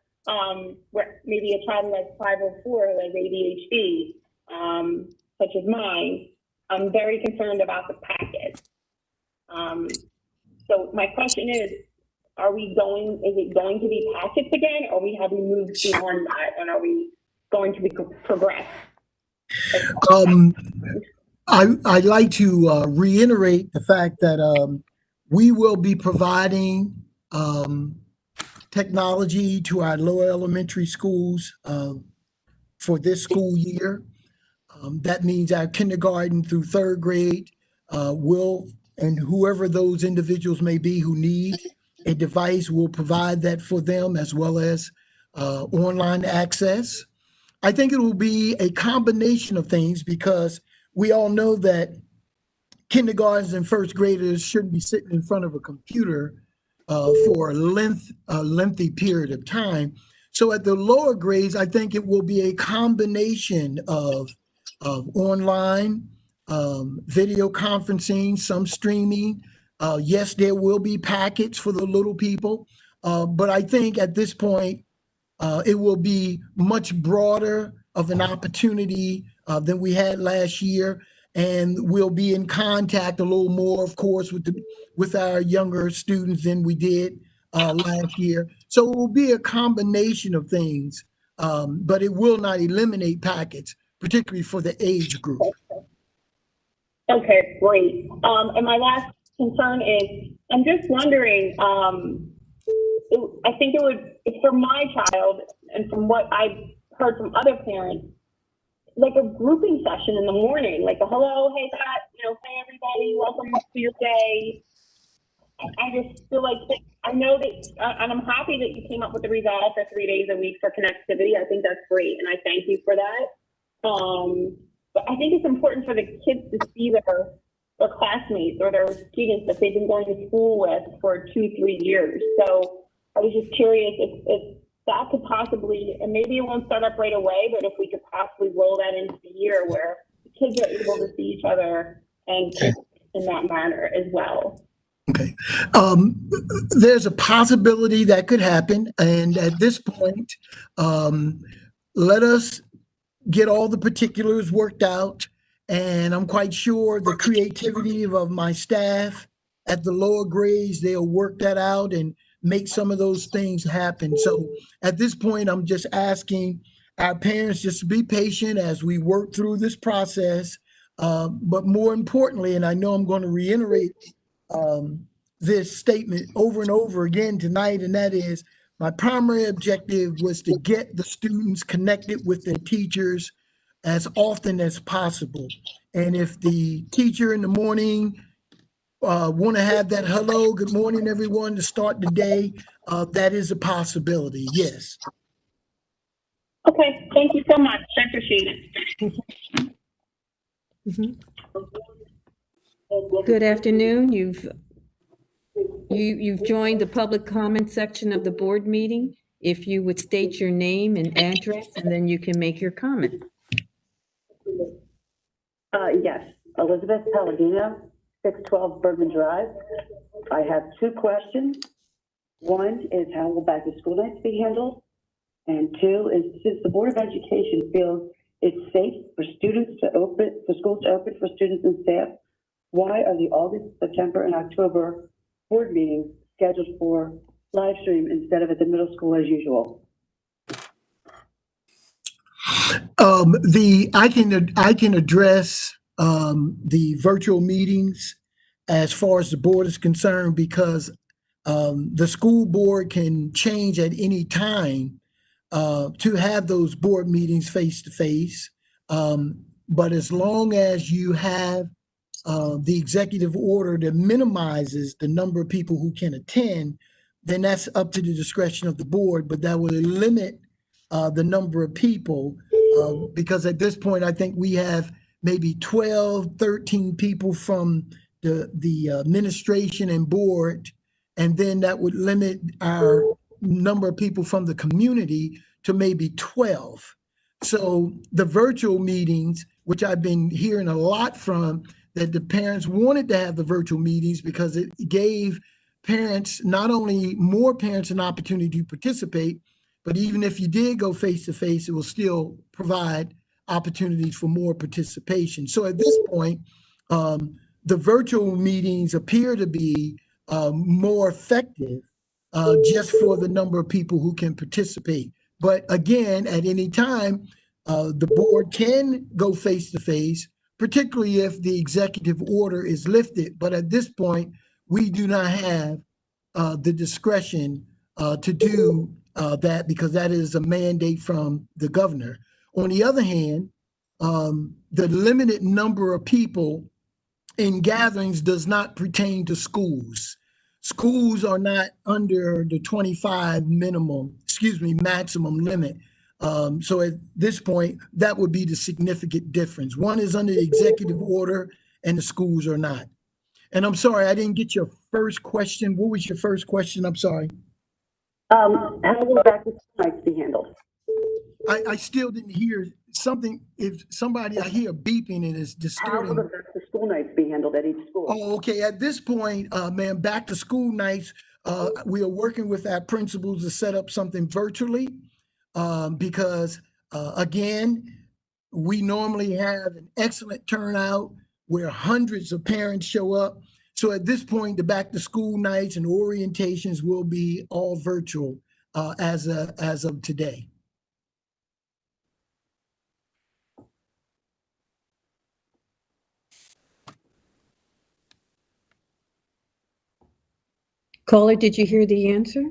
where maybe a child has 504, like ADHD, such as mine. I'm very concerned about the packets. So my question is it going to be packets again, or have we moved beyond that, and are we going to be progress? I'd like to reiterate the fact that we will be providing technology to our lower elementary schools for this school year. That means our kindergarten through third grade will, and whoever those individuals may be who need a device, will provide that for them, as well as online access. I think it will be a combination of things, because we all know that kindergartens and first graders shouldn't be sitting in front of a computer for a lengthy period of time. So at the lower grades, I think it will be a combination of online, video conferencing, some streaming. Yes, there will be packets for the little people, but I think at this point, it will be much broader of an opportunity than we had last year, and we'll be in contact a little more, of course, with our younger students than we did last year. So it will be a combination of things, but it will not eliminate packets, particularly for the age group. Okay, great. And my last concern is, I'm just wondering, I think it would, for my child, and from what I've heard from other parents, like a grouping session in the morning, like a hello, hey, Pat, hey everybody, welcome to your day. I just feel like, I know that, and I'm happy that you came up with the resolve for 3 days a week for connectivity. I think that's great, and I thank you for that. But I think it's important for the kids to see their classmates or their students that they've been going to school with for 2-3 years. So I was just curious if that could possibly, and maybe it won't start up right away, but if we could possibly roll that into the year where the kids are able to see each other and in that manner as well. Okay. There's a possibility that could happen. And at this point, let us get all the particulars worked out And I'm quite sure the creativity of my staff at the lower grades, they'll work that out and make some of those things happen. So at this point, I'm just asking our parents just to be patient as we work through this process. But more importantly, and I know I'm going to reiterate this statement over and over again tonight, and that is my primary objective was to get the students connected with their teachers as often as possible. And if the teacher in the morning want to have that hello, good morning, everyone, to start the day, that is a possibility, yes. Okay, thank you so much. I appreciate it. Mhm. Good afternoon. You've joined the public comment section of the board meeting. If you would state your name and address, and then you can make your comment. Yes, Elizabeth Palladino, 612 Bergman Drive. I have two questions. One is how will back to school nights be handled? And two is, since the Board of Education feels it's safe for schools to open for students and staff, why are the August, September, and October board meetings scheduled for live stream instead of at the middle school as usual? I can address the virtual meetings as far as the board is concerned, because the school board can change at any time to have those board meetings face to face. But as long as you have the executive order that minimizes the number of people who can attend, then that's up to the discretion of the board, but that will limit the number of people, because at this point, I think we have maybe 12, 13 people from the administration and board, and then that would limit our number of people from the community to maybe 12. So the virtual meetings, which I've been hearing a lot from, that the parents wanted to have the virtual meetings because it gave parents, not only more parents, an opportunity to participate, but even if you did go face-to-face, it will still provide opportunities for more participation. So at this point, the virtual meetings appear to be more effective just for the number of people who can participate. But again, at any time, the board can go face-to-face, particularly if the executive order is lifted. But at this point, we do not have the discretion to do that, because that is a mandate from the governor. On the other hand, the limited number of people in gatherings does not pertain to schools. Schools are not under the 25 maximum limit. So at this point, that would be the significant difference. One is under the executive order and the schools are not. And I'm sorry, I didn't get your first question. What was your first question? I'm sorry. How will back to school nights be handled? I still didn't hear something. If somebody, I hear beeping and it's How will distorting. the back to school nights be handled at each school? Oh, okay. At this point, ma'am, back to school nights, we are working with our principals to set up something virtually, because again, we normally have an excellent turnout where hundreds of parents show up. So at this point, the back to school nights and orientations will be all virtual as of today. Caller, did you hear the answer?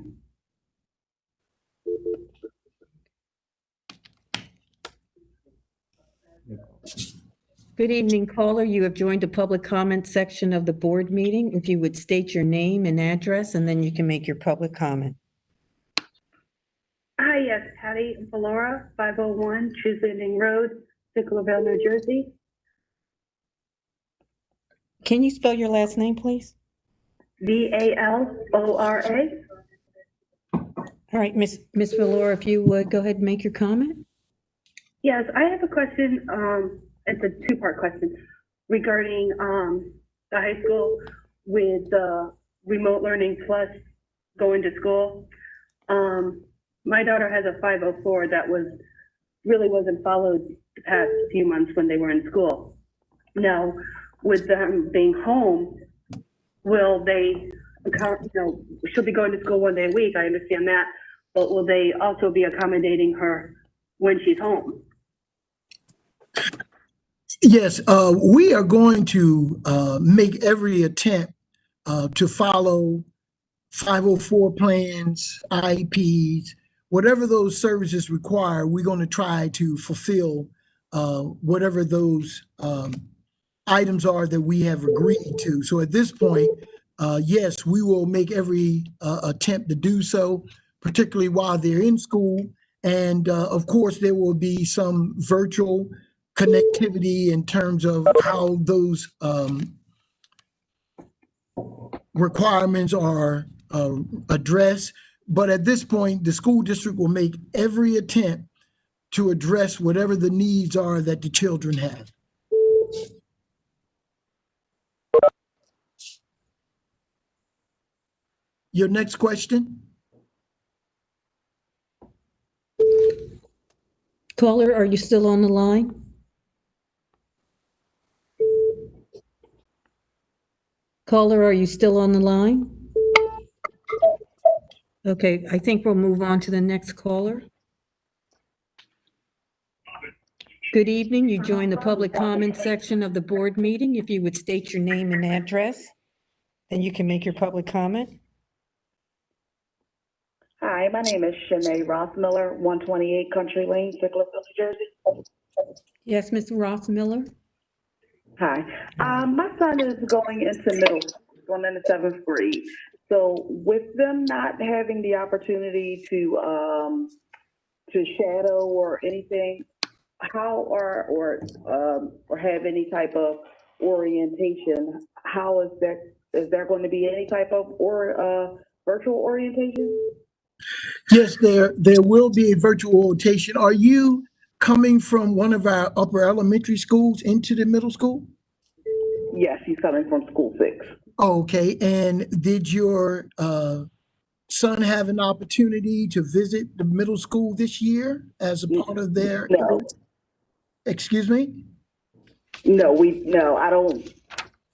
Good evening, caller. You have joined the public comment section of the board meeting. If you would state your name and address, and then you can make your public comment. Hi, yes, Patty Valora, 501 Shoes Landing Road, Sicklerville, New Jersey. Can you spell your last name, please? Valora. All right, Miss Valora, if you would go ahead and make your comment. Yes, I have a question. It's a two-part question regarding the high school with the remote learning plus going to school. My daughter has a 504 that really wasn't followed the past few months when they were in school. Now, with them being home, will they, she'll be going to school 1 day a week, I understand that, but will they also be accommodating her when she's home? Yes, we are going to make every attempt to follow 504 plans, IEPs, whatever those services require. We're going to try to fulfill whatever those items are that we have agreed to. So at this point, yes, we will make every attempt to do so, particularly while they're in school. And of course, there will be some virtual connectivity in terms of how those requirements are addressed. But at this point, the school district will make every attempt to address whatever the needs are that the children have. Your next question? Caller, are you still on the line? Caller, are you still on the line? Okay, I think we'll move on to the next caller. Good evening. You joined the public comment section of the board meeting. If you would state your name and address, then you can make your public comment. Hi, my name is Shanae Rothmiller, 128 Country Lane, Sicklerville, New Jersey. Yes, Ms. Rothmiller? Hi, my son is going into middle school, going into 7th grade. So with them not having the opportunity to shadow or anything, how or have any type of orientation, how is there going to be any type of virtual orientation? Yes, there will be a virtual orientation. Are you coming from one of our upper elementary schools into the middle school? Yes, he's coming from school 6. Okay, and did your son have an opportunity to visit the middle school this year as a part of their? No. Excuse me? No, I don't.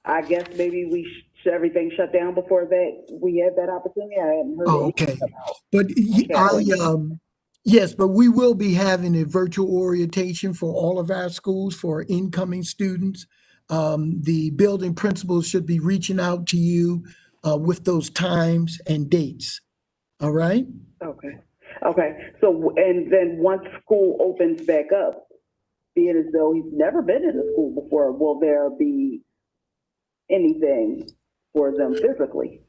I guess maybe everything shut down before that we had that opportunity. I hadn't heard. Oh, okay. But yes, but we will be having a virtual orientation for all of our schools for incoming students. The building principals should be reaching out to you with those times and dates. All right? Okay. So, and then once school opens back up, being as though he's never been in a school before, will there be anything for them physically?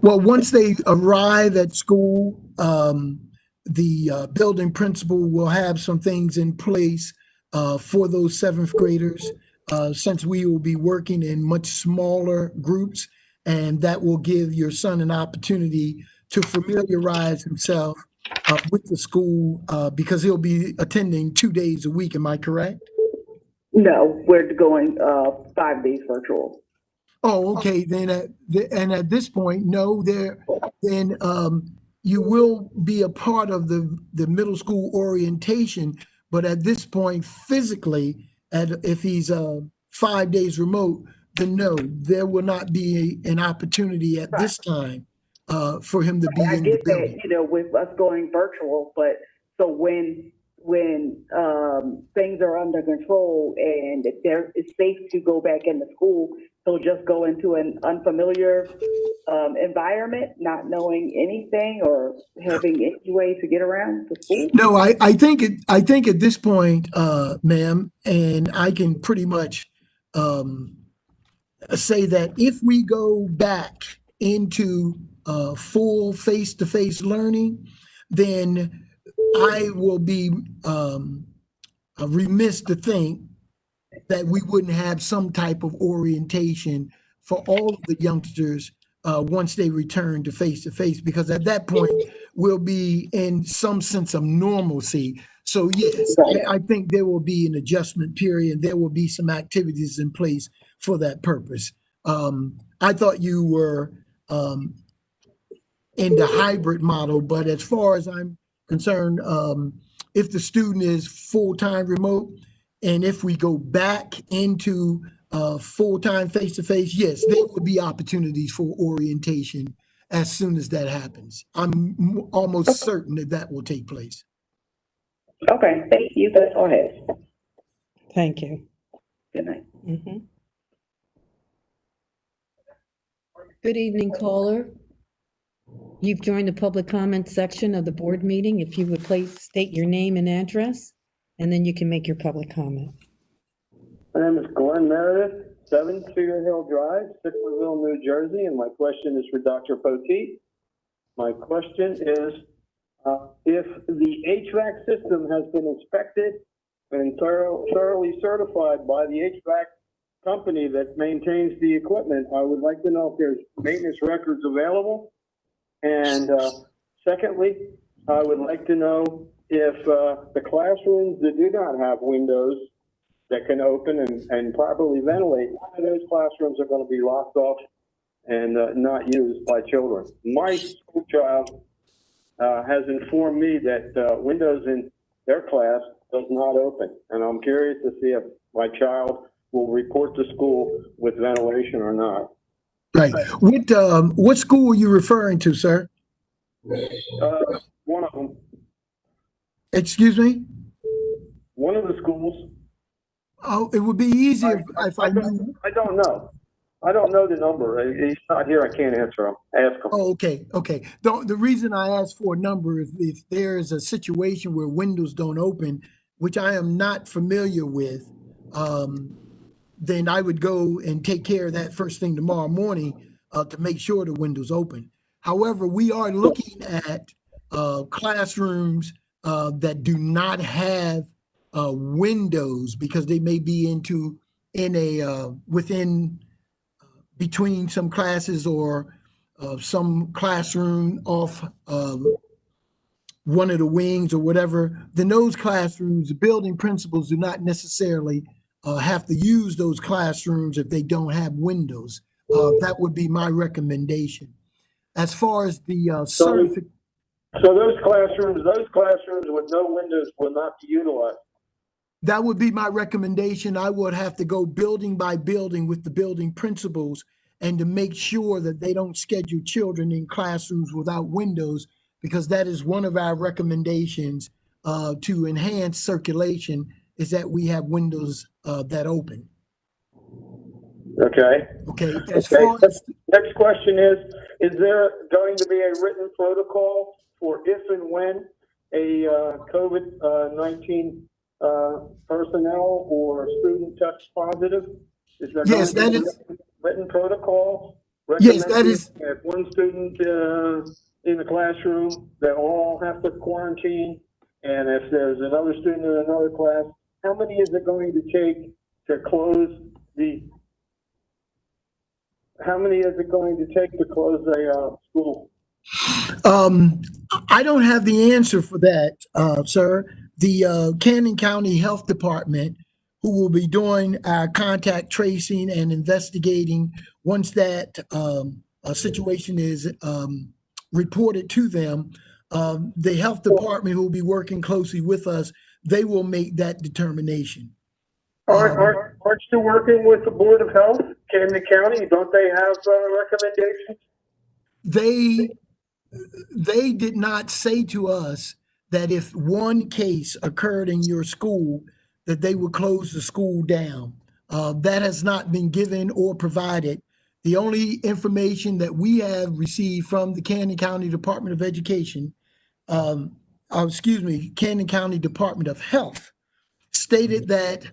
Well, once they arrive at school, the building principal will have some things in place for those 7th graders, since we will be working in much smaller groups, and that will give your son an opportunity to familiarize himself with the school because he'll be attending 2 days a week. Am I correct? No, we're going 5 days virtual. Oh, okay. Then at this point, no, then you will be a part of the middle school orientation, but at this point, physically, if he's 5 days remote, then no, there will not be an opportunity at this time for him to be in the building. I get that, with us going virtual, but so when things are under control and it's safe to go back into school, he'll just go into an unfamiliar environment, not knowing anything or having any way to get around to school? No, I think at this point, ma'am, and I can pretty much say that if we go back into full face-to-face learning, then I will be remiss to think that we wouldn't have some type of orientation for all of the youngsters once they return to face-to-face, because at that point, we'll be in some sense of normalcy. So yes, I think there will be an adjustment period. There will be some activities in place for that purpose. I thought you were in the hybrid model, but as far as I'm concerned, if the student is full-time remote, And if we go back into full-time face-to-face, yes, there will be opportunities for orientation as soon as that happens. I'm almost certain that that will take place. Okay, thank you. That's all I have. Thank you. Good night. Mhm. Good evening, caller. You've joined the public comment section of the board meeting. If you would please state your name and address, and then you can make your public comment. My name is Glenn Meredith, 7 Cedar Hill Drive, Sicklerville, New Jersey, and my question is for Dr. Poteet. My question is, if the HVAC system has been inspected and thoroughly certified by the HVAC company that maintains the equipment, I would like to know if there's maintenance records available. And secondly, I would like to know if the classrooms that do not have windows that can open and properly ventilate, how those classrooms are going to be locked off and not used by children. My school child has informed me that windows in their class does not open, and I'm curious to see if my child will report to school with ventilation or not. Right. What school are you referring to, sir? One of them. Excuse me? One of the schools. Oh, it would be easier if I knew. I don't know. I don't know the number. He's not here. I can't answer him. Ask him. Oh, okay, okay. The reason I asked for a number is if there is a situation where windows don't open, which I am not familiar with, then I would go and take care of that first thing tomorrow morning to make sure the windows open. However, we are looking at classrooms that do not have windows because they may be within between some classes or some classroom off one of the wings or whatever. Then those classrooms, the building principals do not necessarily have to use those classrooms if they don't have windows. That would be my recommendation. As far as the certificate. So those classrooms with no windows will not be utilized. That would be my recommendation. I would have to go building by building with the building principals and to make sure that they don't schedule children in classrooms without windows, because that is one of our recommendations to enhance circulation, is that we have windows that open. Okay. Okay. Next question is there going to be a written protocol for if and when a COVID-19 personnel or student tests positive? Is there yes, that is written protocol? Yes, that is. If one student in the classroom, they all have to quarantine, and if there's another student in another class, how many is it going to take to close the? How many is it going to take to close a school? I don't have the answer for that, sir. The Cannon County Health Department, who will be doing our contact tracing and investigating once that situation is reported to them, the health department who will be working closely with us, they will make that determination. Aren't you working with the Board of Health, Camden County? Don't they have recommendations? They did not say to us that if one case occurred in your school, that they would close the school down. That has not been given or provided. The only information that we have received from the Camden County Department of Education, Camden County Department of Health, stated that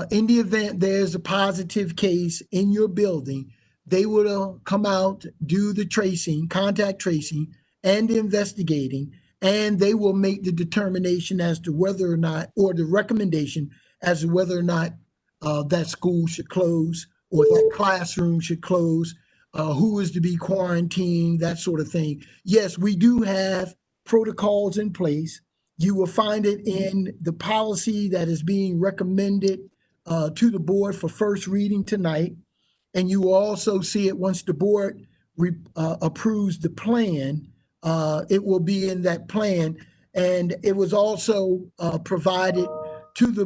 in the event there's a positive case in your building, they will come out, do the tracing, contact tracing, and investigating, and they will make the determination as to whether or not, or the recommendation as to whether or not that school should close or that classroom should close, who is to be quarantined, that sort of thing. Yes, we do have protocols in place. You will find it in the policy that is being recommended to the board for first reading tonight. And you will also see it once the board approves the plan. It will be in that plan. And it was also provided to the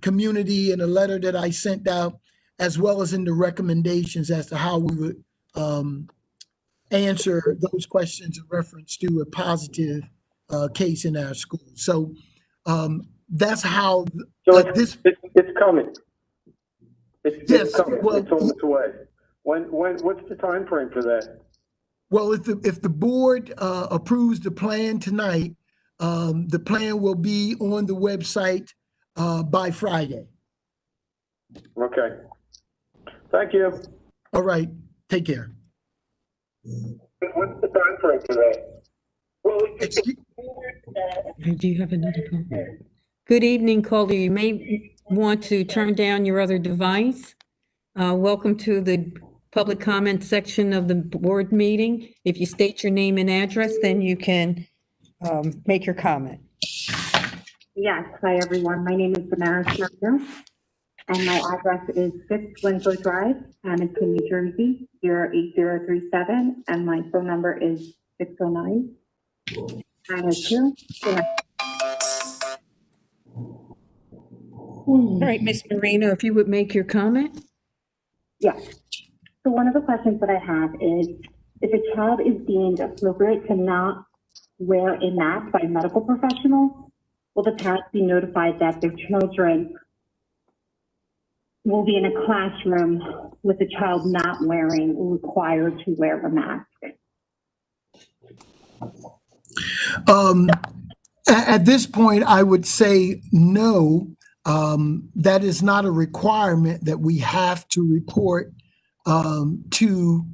community in a letter that I sent out, as well as in the recommendations as to how we would answer those questions in reference to a positive case in our school. So that's how So this. it's coming. Yes, It's coming. well, It's on its way. What's the time frame for that? Well, if the board approves the plan tonight, the plan will be on the website by Friday. Okay. Thank you. All right, take care. What's the time frame for that? Do you have another call? Good evening, caller. You may want to turn down your other device. Welcome to the public comment section of the board meeting. If you state your name and address, then you can make your comment. Yes, hi everyone. My name is Damaris Marino, and my address is 5th Winslow Drive, Hamilton, New Jersey, 08037, and my phone number is 609-902. All right, Ms. Marino, if you would make your comment. Yes. So one of the questions that I have is, if a child is deemed appropriate to not wear a mask by a medical professional, will the parents be notified that their children will be in a classroom with a child not wearing or required to wear a mask? At this point, I would say no. That is not a requirement that we have to report to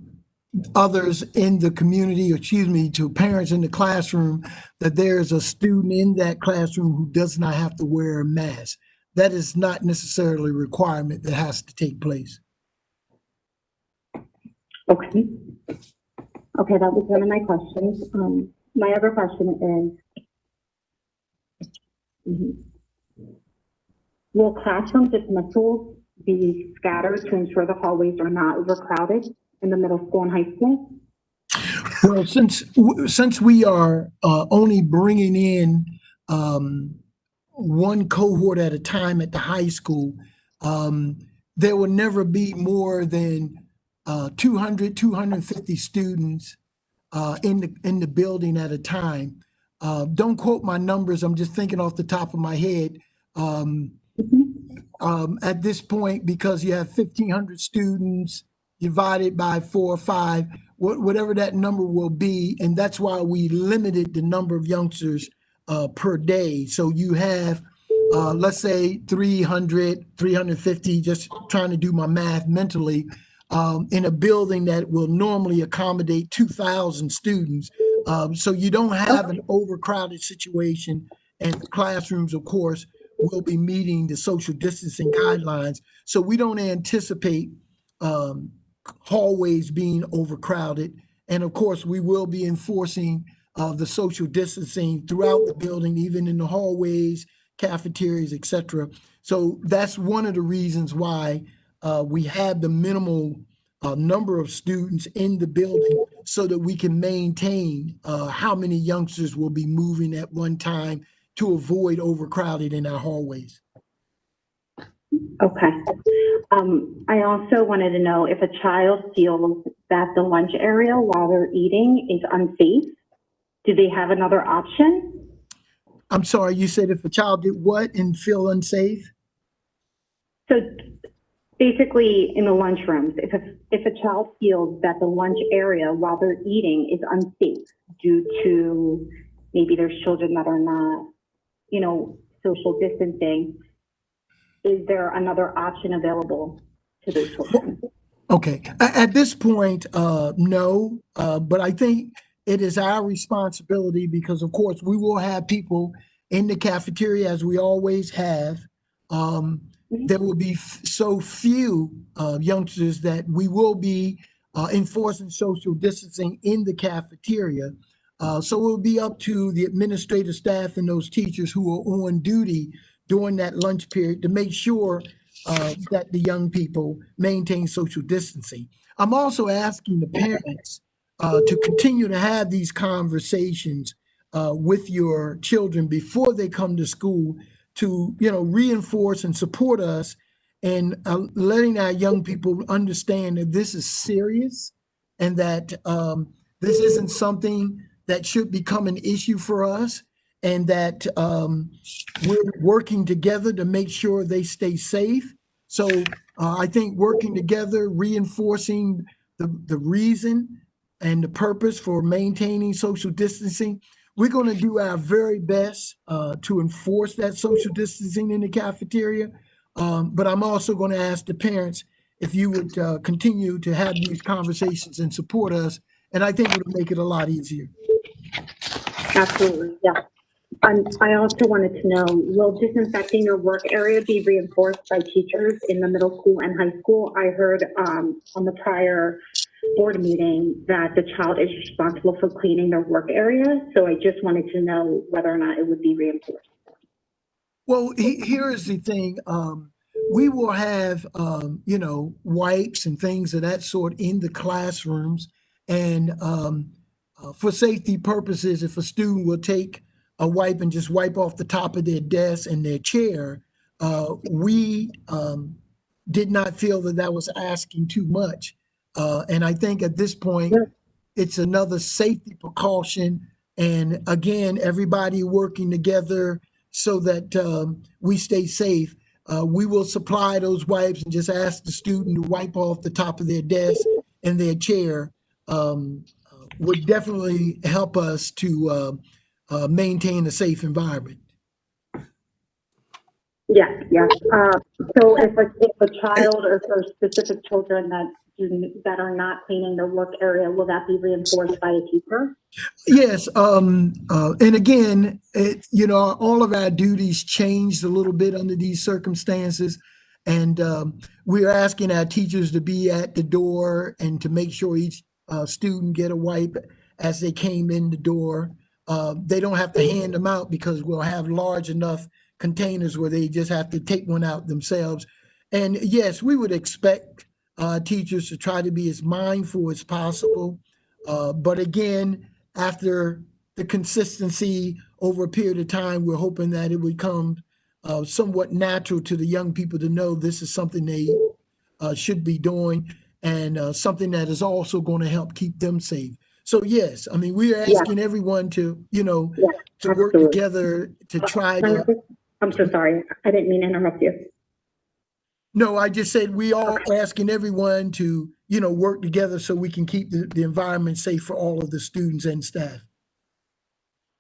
others in the community, or excuse me, to parents in the classroom, that there's a student in that classroom who does not have to wear a mask. That is not necessarily a requirement that has to take place. Okay. Okay, that was one of my questions. My other question is, will classroom dismissals be scattered to ensure the hallways are not overcrowded in the middle school and high school? Well, since we are only bringing in one cohort at a time at the high school, there will never be more than 200, 250 students in the building at a time. Don't quote my numbers. I'm just thinking off the top of my head. At this point, because you have 1,500 students divided by 4 or 5, whatever that number will be, and that's why we limited the number of youngsters per day. So you have, let's say 300, 350, just trying to do my math mentally, in a building that will normally accommodate 2,000 students. So you don't have an overcrowded situation, and classrooms, of course, will be meeting the social distancing guidelines. So we don't anticipate hallways being overcrowded. And of course, we will be enforcing the social distancing throughout the building, even in the hallways, cafeterias, et cetera. So that's one of the reasons why we have the minimal number of students in the building, so that we can maintain how many youngsters will be moving at one time to avoid overcrowding in our hallways. Okay. I also wanted to know, if a child feels that the lunch area while they're eating is unsafe, do they have another option? I'm sorry, you said if a child did what and feel unsafe? So basically, in the lunchrooms, if a child feels that the lunch area while they're eating is unsafe due to maybe there's children that are not, social distancing, is there another option available to those children? Okay, at this point, no, but I think it is our responsibility, because of course we will have people in the cafeteria, as we always have. There will be so few youngsters that we will be enforcing social distancing in the cafeteria. So it will be up to the administrative staff and those teachers who are on duty during that lunch period to make sure that the young people maintain social distancing. I'm also asking the parents to continue to have these conversations with your children before they come to school, to, reinforce and support us and letting our young people understand that this is serious and that this isn't something that should become an issue for us, and that we're working together to make sure they stay safe. So I think working together, reinforcing the reason and the purpose for maintaining social distancing, we're going to do our very best to enforce that social distancing in the cafeteria. But I'm also going to ask the parents if you would continue to have these conversations and support us. And I think it'll make it a lot easier. Absolutely, yeah. I also wanted to know, will disinfecting your work area be reinforced by teachers in the middle school and high school? I heard on the prior board meeting that the child is responsible for cleaning their work area. So I just wanted to know whether or not it would be reinforced. Well, here is the thing. We will have, wipes and things of that sort in the classrooms. And for safety purposes, if a student will take a wipe and just wipe off the top of their desk and their chair, we did not feel that was asking too much. And I think at this point, it's another safety precaution. And again, everybody working together so that we stay safe. We will supply those wipes and just ask the student to wipe off the top of their desk and their chair. Would definitely help us to maintain a safe environment. Yes, yes. So if a child or for specific children that are not cleaning their work area, will that be reinforced by a teacher? Yes, and again, all of our duties changed a little bit under these circumstances, and we're asking our teachers to be at the door and to make sure each student get a wipe as they came in the door. They don't have to hand them out because we'll have large enough containers where they just have to take one out themselves. And yes, we would expect teachers to try to be as mindful as possible. But again, after the consistency over a period of time, we're hoping that it would come somewhat natural to the young people to know this is something they should be doing, and something that is also going to help keep them safe. So yes, I mean, we are asking everyone to, to work together to try to. I'm so sorry. I didn't mean to interrupt you. No, I just said we are asking everyone to, work together so we can keep the environment safe for all of the students and staff.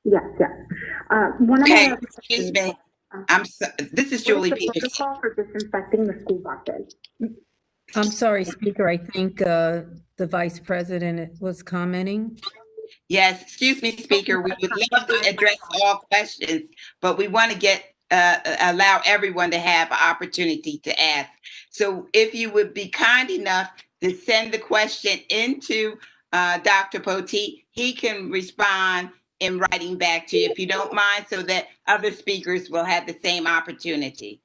Yes, yes. Okay, excuse me. This is Julie Peters. Protocol for disinfecting the school buses. I'm sorry, Speaker. I think the Vice President was commenting. Yes, excuse me, Speaker. We would love to address all questions, but we want to allow everyone to have an opportunity to ask. So if you would be kind enough to send the question into Dr. Poteet, he can respond in writing back to you, if you don't mind, so that other speakers will have the same opportunity.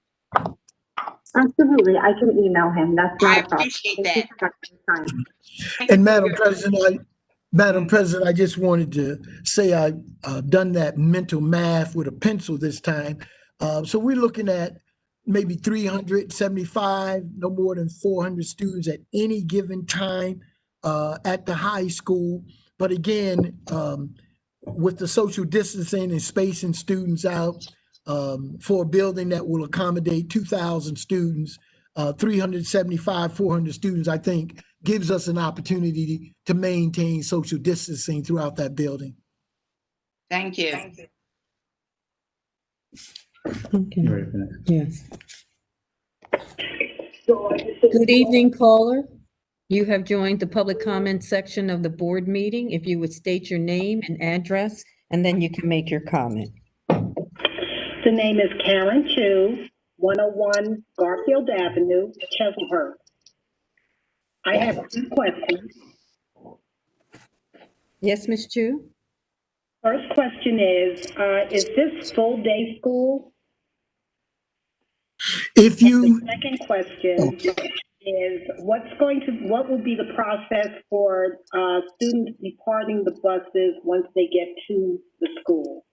Absolutely. I can email him. That's not a problem. I appreciate that. And Madam President, I just wanted to say I've done that mental math with a pencil this time. So we're looking at maybe 375, no more than 400 students at any given time at the high school. But again, with the social distancing and spacing students out for a building that will accommodate 2,000 students, 375, 400 students, I think gives us an opportunity to maintain social distancing throughout that building. Thank you. Okay. Yes. Good evening, caller. You have joined the public comment section of the board meeting. If you would state your name and address, and then you can make your comment. The name is Karen Chu, 101 Garfield Avenue, Chislehurst. I have 2 questions. Yes, Ms. Chu? First question is this full day school? If you. The second question is what will be the process for students departing the buses once they get to the school?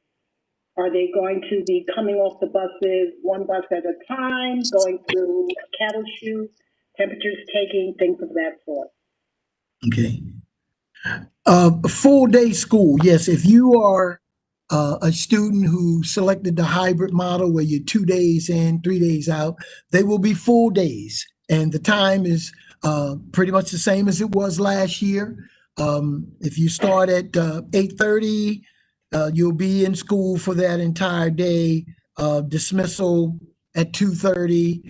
Are they going to be coming off the buses, one bus at a time, going through cattle chute, temperatures taking, things of that sort? Okay. Full day school, yes. If you are a student who selected the hybrid model where you're 2 days in, 3 days out, they will be full days. And the time is pretty much the same as it was last year. If you start at 8:30, you'll be in school for that entire day. Dismissal at 2:30.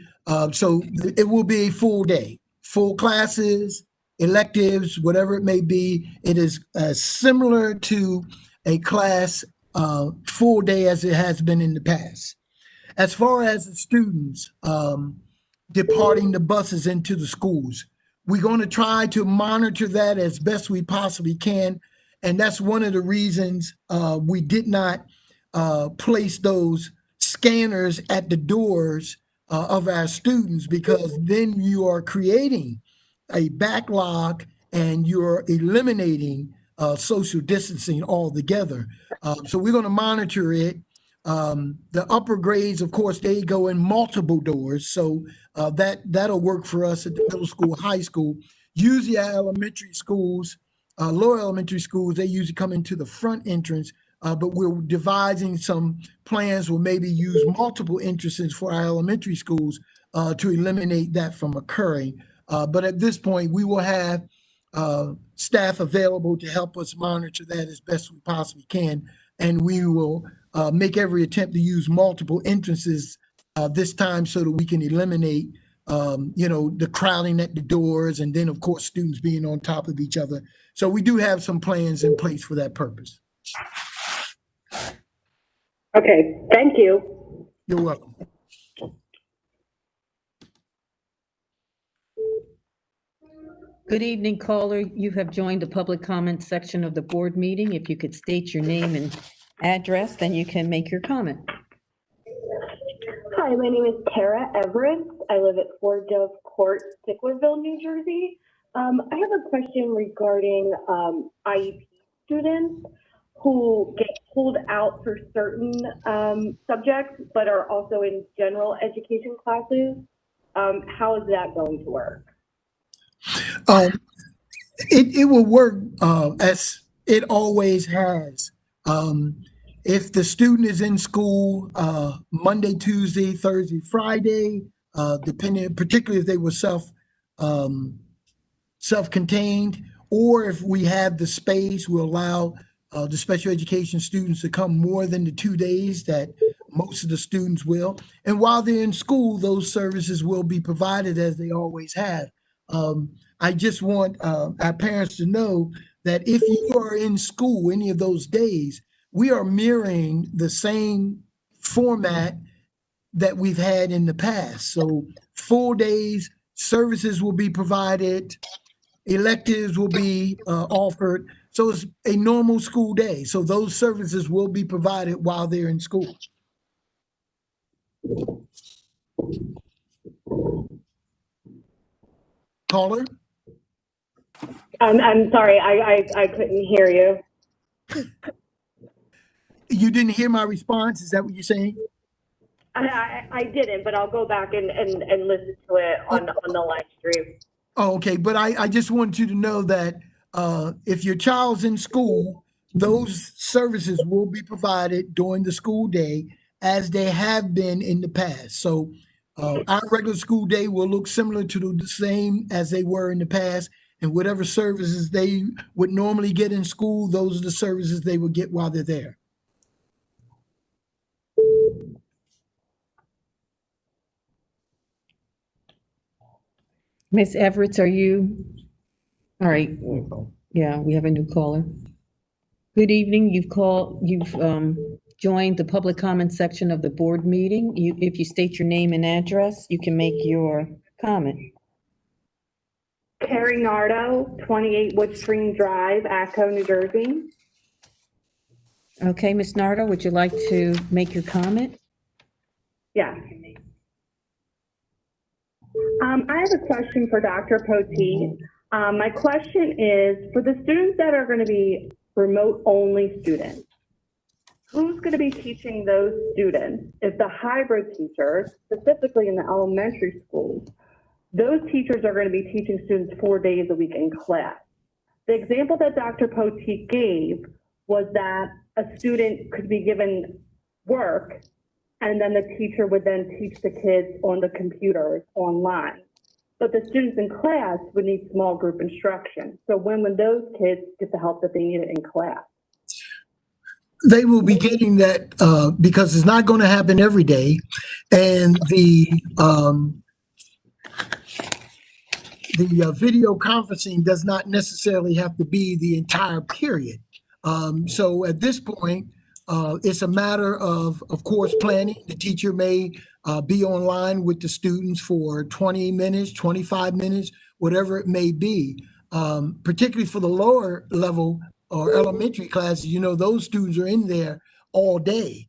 So it will be a full day, full classes, electives, whatever it may be. It is similar to a class full day as it has been in the past. As far as the students departing the buses into the schools, we're going to try to monitor that as best we possibly can. And that's one of the reasons we did not place those scanners at the doors of our students, because then you are creating a backlog and you're eliminating social distancing altogether. So we're going to monitor it. The upper grades, of course, they go in multiple doors. So that'll work for us at the middle school, high school. Usually our elementary schools, lower elementary schools, they usually come into the front entrance, but we're devising some plans where maybe use multiple entrances for our elementary schools to eliminate that from occurring. But at this point, we will have staff available to help us monitor that as best we possibly can. And we will make every attempt to use multiple entrances this time so that we can eliminate, the crowding at the doors, and then, of course, students being on top of each other. So we do have some plans in place for that purpose. Okay, thank you. You're welcome. Good evening, caller. You have joined the public comment section of the board meeting. If you could state your name and address, then you can make your comment. Hi, my name is Tara Everett. I live at 4 Dove Court, Sticklerville, New Jersey. I have a question regarding IEP students who get pulled out for certain subjects, but are also in general education classes. How is that going to work? It will work as it always has. If the student is in school Monday, Tuesday, Thursday, Friday, depending, particularly if they were self-contained, or if we have the space, we'll allow the special education students to come more than the 2 days that most of the students will. And while they're in school, those services will be provided as they always have. I just want our parents to know that if you are in school any of those days, we are mirroring the same format that we've had in the past. So full days, services will be provided, electives will be offered. So it's a normal school day. So those services will be provided while they're in school. Caller? I'm sorry, I couldn't hear you. You didn't hear my response? Is that what you're saying? I didn't, but I'll go back and listen to it on the live stream. Oh, okay. But I just want you to know that if your child's in school, those services will be provided during the school day as they have been in the past. So our regular school day will look similar to the same as they were in the past. And whatever services they would normally get in school, those are the services they will get while they're there. Ms. Everett, are you? All right. Yeah, we have a new caller. Good evening. You've joined the public comment section of the board meeting. If you state your name and address, you can make your comment. Carrie Nardo, 28 Wood Spring Drive, Acco, New Jersey. Okay, Ms. Nardo, would you like to make your comment? Yeah. I have a question for Dr. Poteet. My question is, for the students that are going to be remote-only students, who's going to be teaching those students? If the hybrid teachers, specifically in the elementary schools, those teachers are going to be teaching students 4 days a week in class. The example that Dr. Poteet gave was that a student could be given work and then the teacher would then teach the kids on the computers online. But the students in class would need small group instruction. So when those kids get the help that they needed in class? They will be getting that because it's not going to happen every day. And the video conferencing does not necessarily have to be the entire period. So at this point, it's a matter of course, planning. The teacher may be online with the students for 20 minutes, 25 minutes, whatever it may be. Particularly for the lower level or elementary classes, you know, those students are in there all day.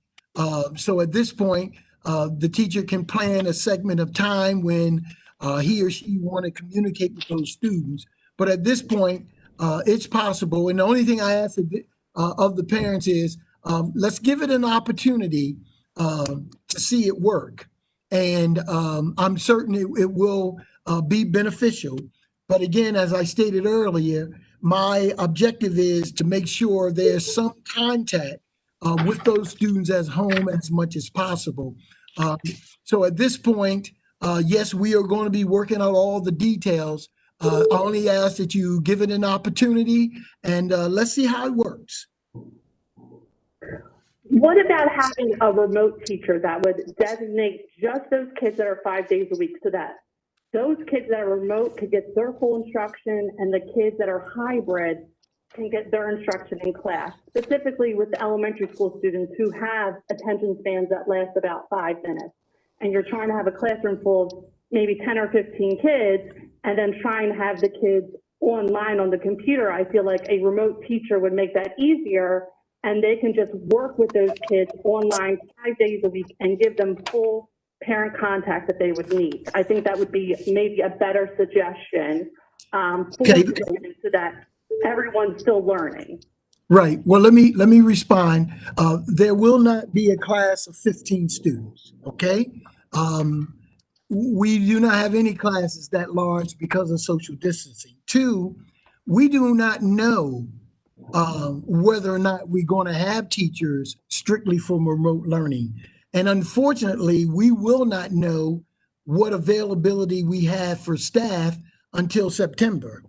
So at this point, the teacher can plan a segment of time when he or she want to communicate with those students. But at this point, it's possible. And the only thing I ask of the parents is, let's give it an opportunity to see it work. And I'm certain it will be beneficial. But again, as I stated earlier, my objective is to make sure there's some contact with those students at home as much as possible. So at this point, yes, we are going to be working out all the details. I only ask that you give it an opportunity and let's see how it works. What about having a remote teacher that would designate just those kids that are 5 days a week so that those kids that are remote could get their full instruction and the kids that are hybrid can get their instruction in class, specifically with the elementary school students who have attention spans that last about 5 minutes. And you're trying to have a classroom full of maybe 10 or 15 kids and then trying to have the kids online on the computer. I feel like a remote teacher would make that easier and they can just work with those kids online 5 days a week and give them full parent contact that they would need. I think that would be maybe a better suggestion so that everyone's still learning. Right. Well, let me respond. There will not be a class of 15 students. Okay. We do not have any classes that large because of social distancing. 2, we do not know whether or not we're going to have teachers strictly for remote learning. And unfortunately, we will not know what availability we have for staff until September.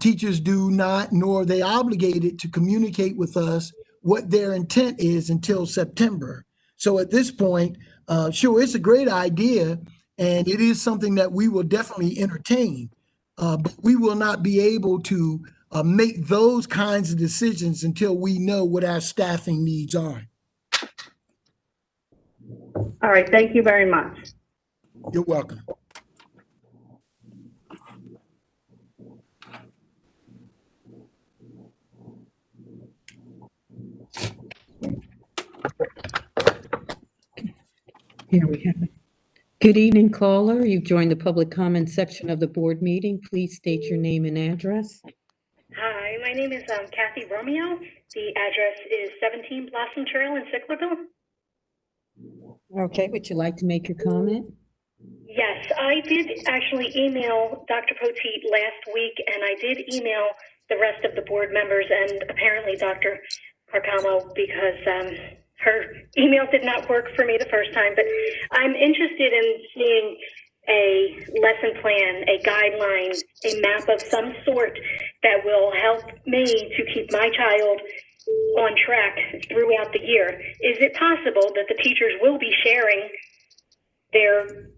Teachers do not, nor are they obligated to communicate with us what their intent is until September. So at this point, sure, it's a great idea, and it is something that we will definitely entertain, but we will not be able to make those kinds of decisions until we know what our staffing needs are. All right, thank you very much. You're welcome. Here we have it. Good evening, caller. You've joined the public comment section of the board meeting. Please state your name and address. Hi, my name is Kathy Romeo. The address is 17 Blossom Trail in Sicklerville. Okay, would you like to make your comment? Yes, I did actually email Dr. Poteet last week, and I did email the rest of the board members and apparently Dr. Carcamo because her email did not work for me the first time, but I'm interested in seeing a lesson plan, a guideline, a map of some sort that will help me to keep my child on track throughout the year. Is it possible that the teachers will be sharing their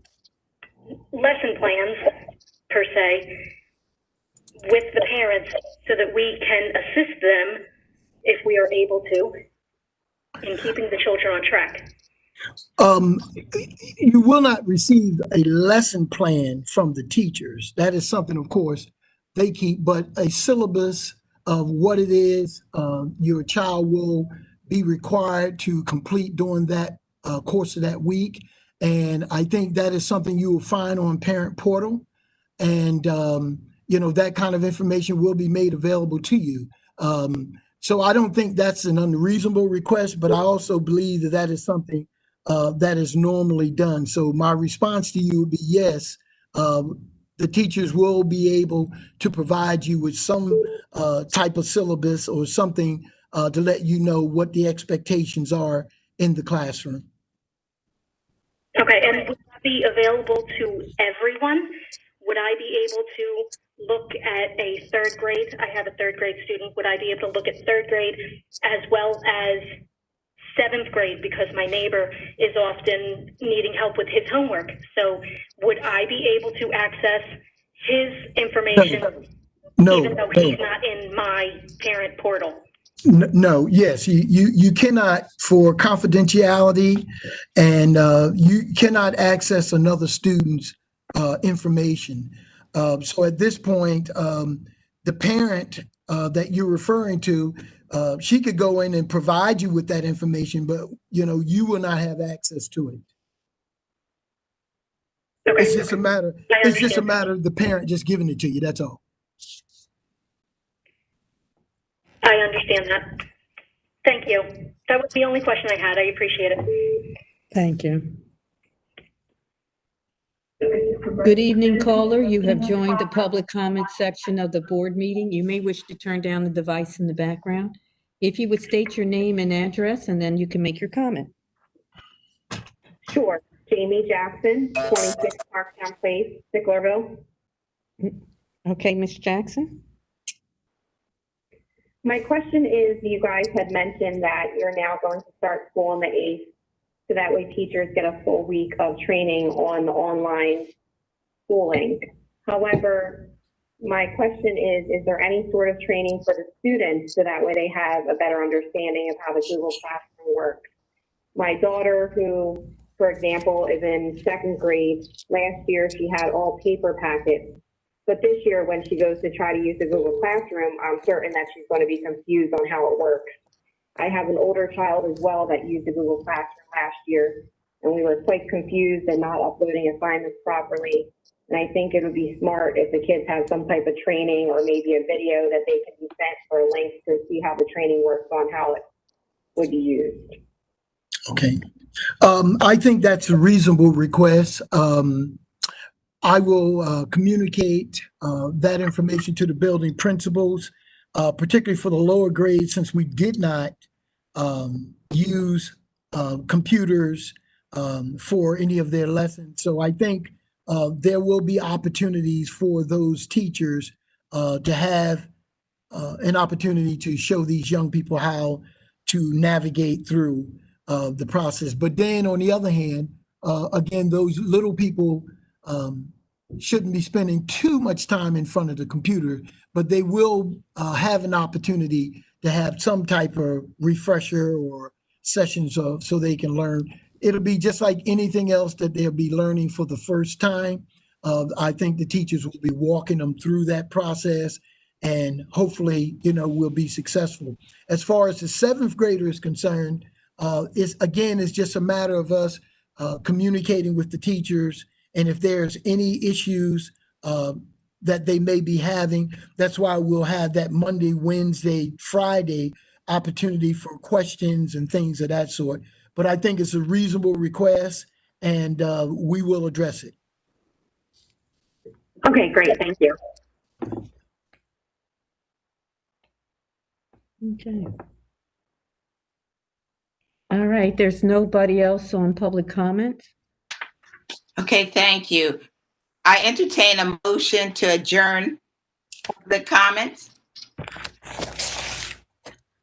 lesson plans, per se, with the parents so that we can assist them, if we are able to, in keeping the children on track? You will not receive a lesson plan from the teachers. That is something, of course, they keep, but a syllabus of what it is your child will be required to complete during that course of that week. And I think that is something you will find on Parent Portal. And, you know, that kind of information will be made available to you. So I don't think that's an unreasonable request, but I also believe that that is something that is normally done. So my response to you would be yes. The teachers will be able to provide you with some type of syllabus or something to let you know what the expectations are in the classroom. Okay, and would that be available to everyone? Would I be able to look at a third grade? I have a third grade student. Would I be able to look at third grade as well as seventh grade, because my neighbor is often needing help with his homework? So would I be able to access his information even though he's not in my parent portal? No, yes, you cannot, for confidentiality, and you cannot access another student's information. So at this point, the parent that you're referring to, she could go in and provide you with that information, but you will not have access to it. Okay. It's just a matter. It's just a matter of the parent just giving it to you. That's all. I understand that. Thank you. That was the only question I had. I appreciate it. Thank you. Good evening, caller. You have joined the public comment section of the board meeting. You may wish to turn down the device in the background. If you would state your name and address, and then you can make your comment. Sure. Jamie Jackson, 26 Parktown Place, Sicklerville. Okay, Ms. Jackson? My question is, you guys had mentioned that you're now going to start school on the 8th, so that way teachers get a full week of training on the online schooling. However, my question is there any sort of training for the students so that way they have a better understanding of how the Google Classroom works? My daughter, who, for example, is in 2nd grade, last year she had all paper packets. But this year, when she goes to try to use the Google Classroom, I'm certain that she's going to be confused on how it works. I have an older child as well that used the Google Classroom last year, and we were quite confused and not uploading assignments properly. And I think it would be smart if the kids have some type of training or maybe a video that they can be sent for a link to see how the training works on how it would be used. Okay. I think that's a reasonable request. I will communicate that information to the building principals, particularly for the lower grades, since we did not use computers for any of their lessons. So I think there will be opportunities for those teachers to have an opportunity to show these young people how to navigate through the process. But then on the other hand, again, those little people shouldn't be spending too much time in front of the computer, but they will have an opportunity to have some type of refresher or sessions so they can learn. It'll be just like anything else that they'll be learning for the first time. I think the teachers will be walking them through that process, and hopefully, we'll be successful. As far as the 7th grader is concerned, it's just a matter of us communicating with the teachers. And if there's any issues that they may be having, that's why we'll have that Monday, Wednesday, Friday opportunity for questions and things of that sort. But I think it's a reasonable request, and we will address it. Okay, great. Thank you. Okay. All right, there's nobody else on public comment. Okay, thank you. I entertain a motion to adjourn the comments.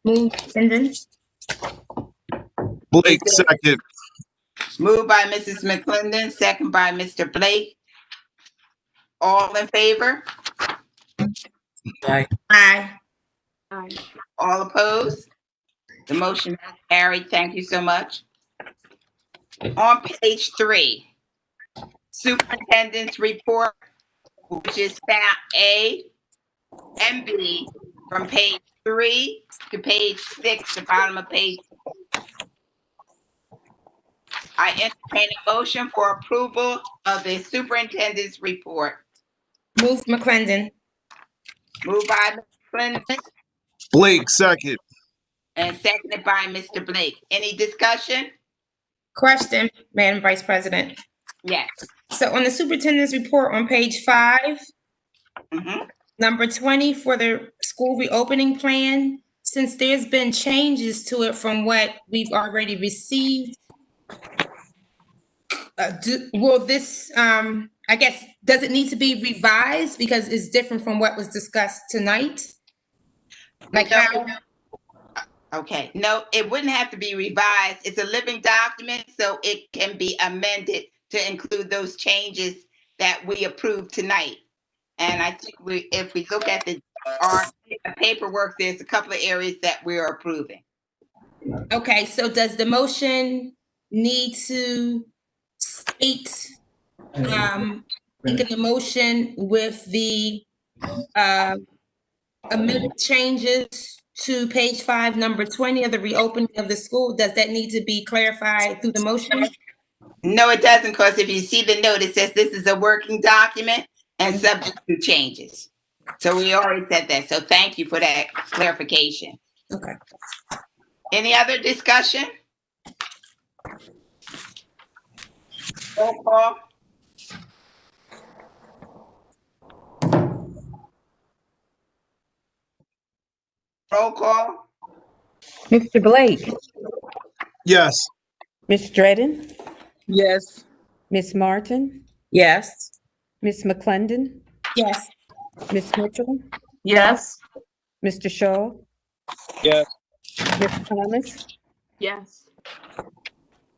Move, Linden. Blake, second. Moved by Mrs. McClendon, second by Mr. Blake. All in favor? Aye. Aye. All opposed? The motion has carried. Thank you so much. On page 3, Superintendent's report, which is stat A and B, from page 3 to page 6, the bottom of page. I entertain a motion for approval of the superintendent's report. Move, McClendon. Moved by McClendon, Blake, second. and seconded by Mr. Blake. Any discussion? Question, Madam Vice President. Yes. So on the superintendent's report on page 5, Mhm. number 20 for the school reopening plan, since there's been changes to it from what we've already received, will this, I guess, does it need to be revised because it's different from what was discussed tonight? Like No. how? Okay, no, it wouldn't have to be revised. It's a living document, so it can be amended to include those changes that we approved tonight. And I think if we look at our paperwork, there's a couple of areas that we're approving. Okay, so does the motion need to state, making the motion with the, amended changes to page 5, number 20 of the reopening of the school? Does that need to be clarified through the motion? No, it doesn't, because if you see the note, it says this is a working document and subject to changes. So we already said that. So thank you for that clarification. Okay. Any other discussion? Roll call. Roll call. Mr. Blake, Yes. Ms. Dredden, Yes. Ms. Martin, Yes. Ms. McClendon, Yes. Ms. Mitchell, Yes. Mr. Shaw, Yes. Ms. Thomas, Yes.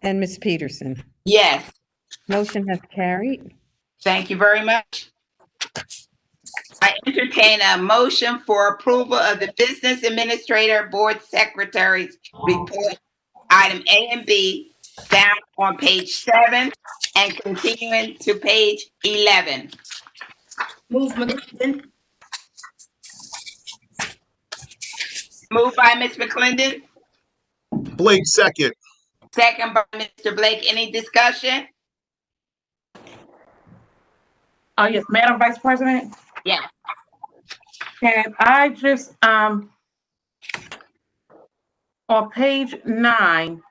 and Ms. Peterson. Yes. Motion has carried. Thank you very much. I entertain a motion for approval of the Business Administrator Board Secretary's report, item A and B, found on page 7 and continuing to page 11. Move McClendon. Moved by Ms. McClendon, Blake second. second by Mr. Blake. Any discussion? Yes, Madam Vice President, Yes. can I just, on page 9,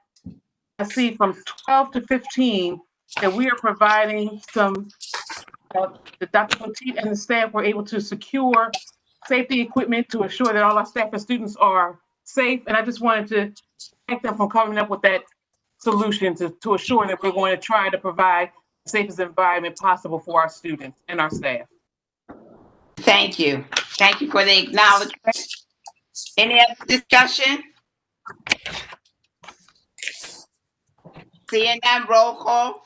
I see from 12 to 15 that we are providing some, the Dr. Poteet and the staff were able to secure safety equipment to assure that all our staff and students are safe. And I just wanted to thank them for coming up with that solution to assure that we're going to try to provide the safest environment possible for our students and our staff. Thank you. Thank you for the acknowledgement. Any other discussion? Seeing none, roll call.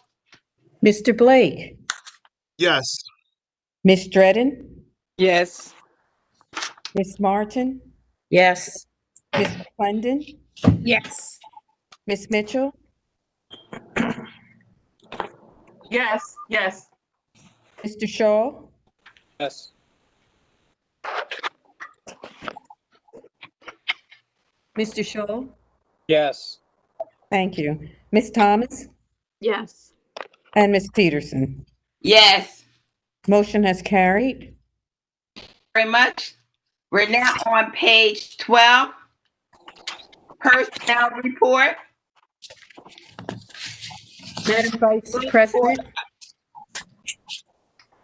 Mr. Blake, Yes. Ms. Dredden, Yes. Ms. Martin, Yes. Ms. McClendon, Yes. Ms. Mitchell, Yes, yes. Mr. Shaw, Yes. Mr. Shaw. Yes. Thank you. Ms. Thomas Yes. and Ms. Peterson. Yes, Motion has carried. very much. We're now on page 12. Personnel report. Madam Vice President,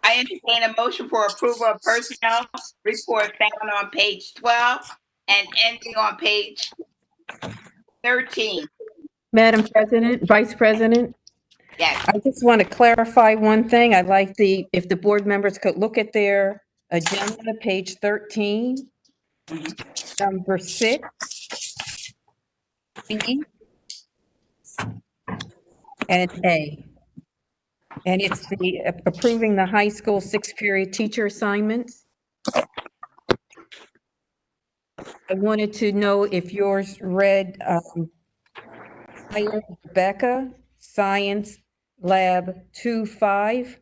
I entertain a motion for approval of personnel report found on page 12 and ending on page 13. Madam President, Vice President, Yes, I just want to clarify one thing. I'd like if the board members could look at their agenda, page 13, number 6, B, and A. And it's the approving the high school 6-period teacher assignments. I wanted to know if yours read, hire Rebecca, Science Lab 2-5.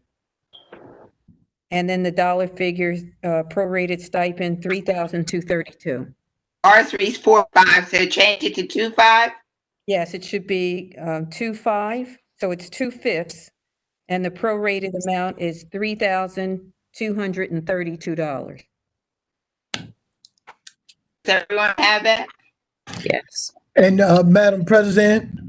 And then the dollar figures, prorated stipend, $3,232. R345, so change it to 25. Yes, it should be 2-5, so it's 2/5, and the prorated amount is $3,232. Does everyone have that? Yes. And Madam President,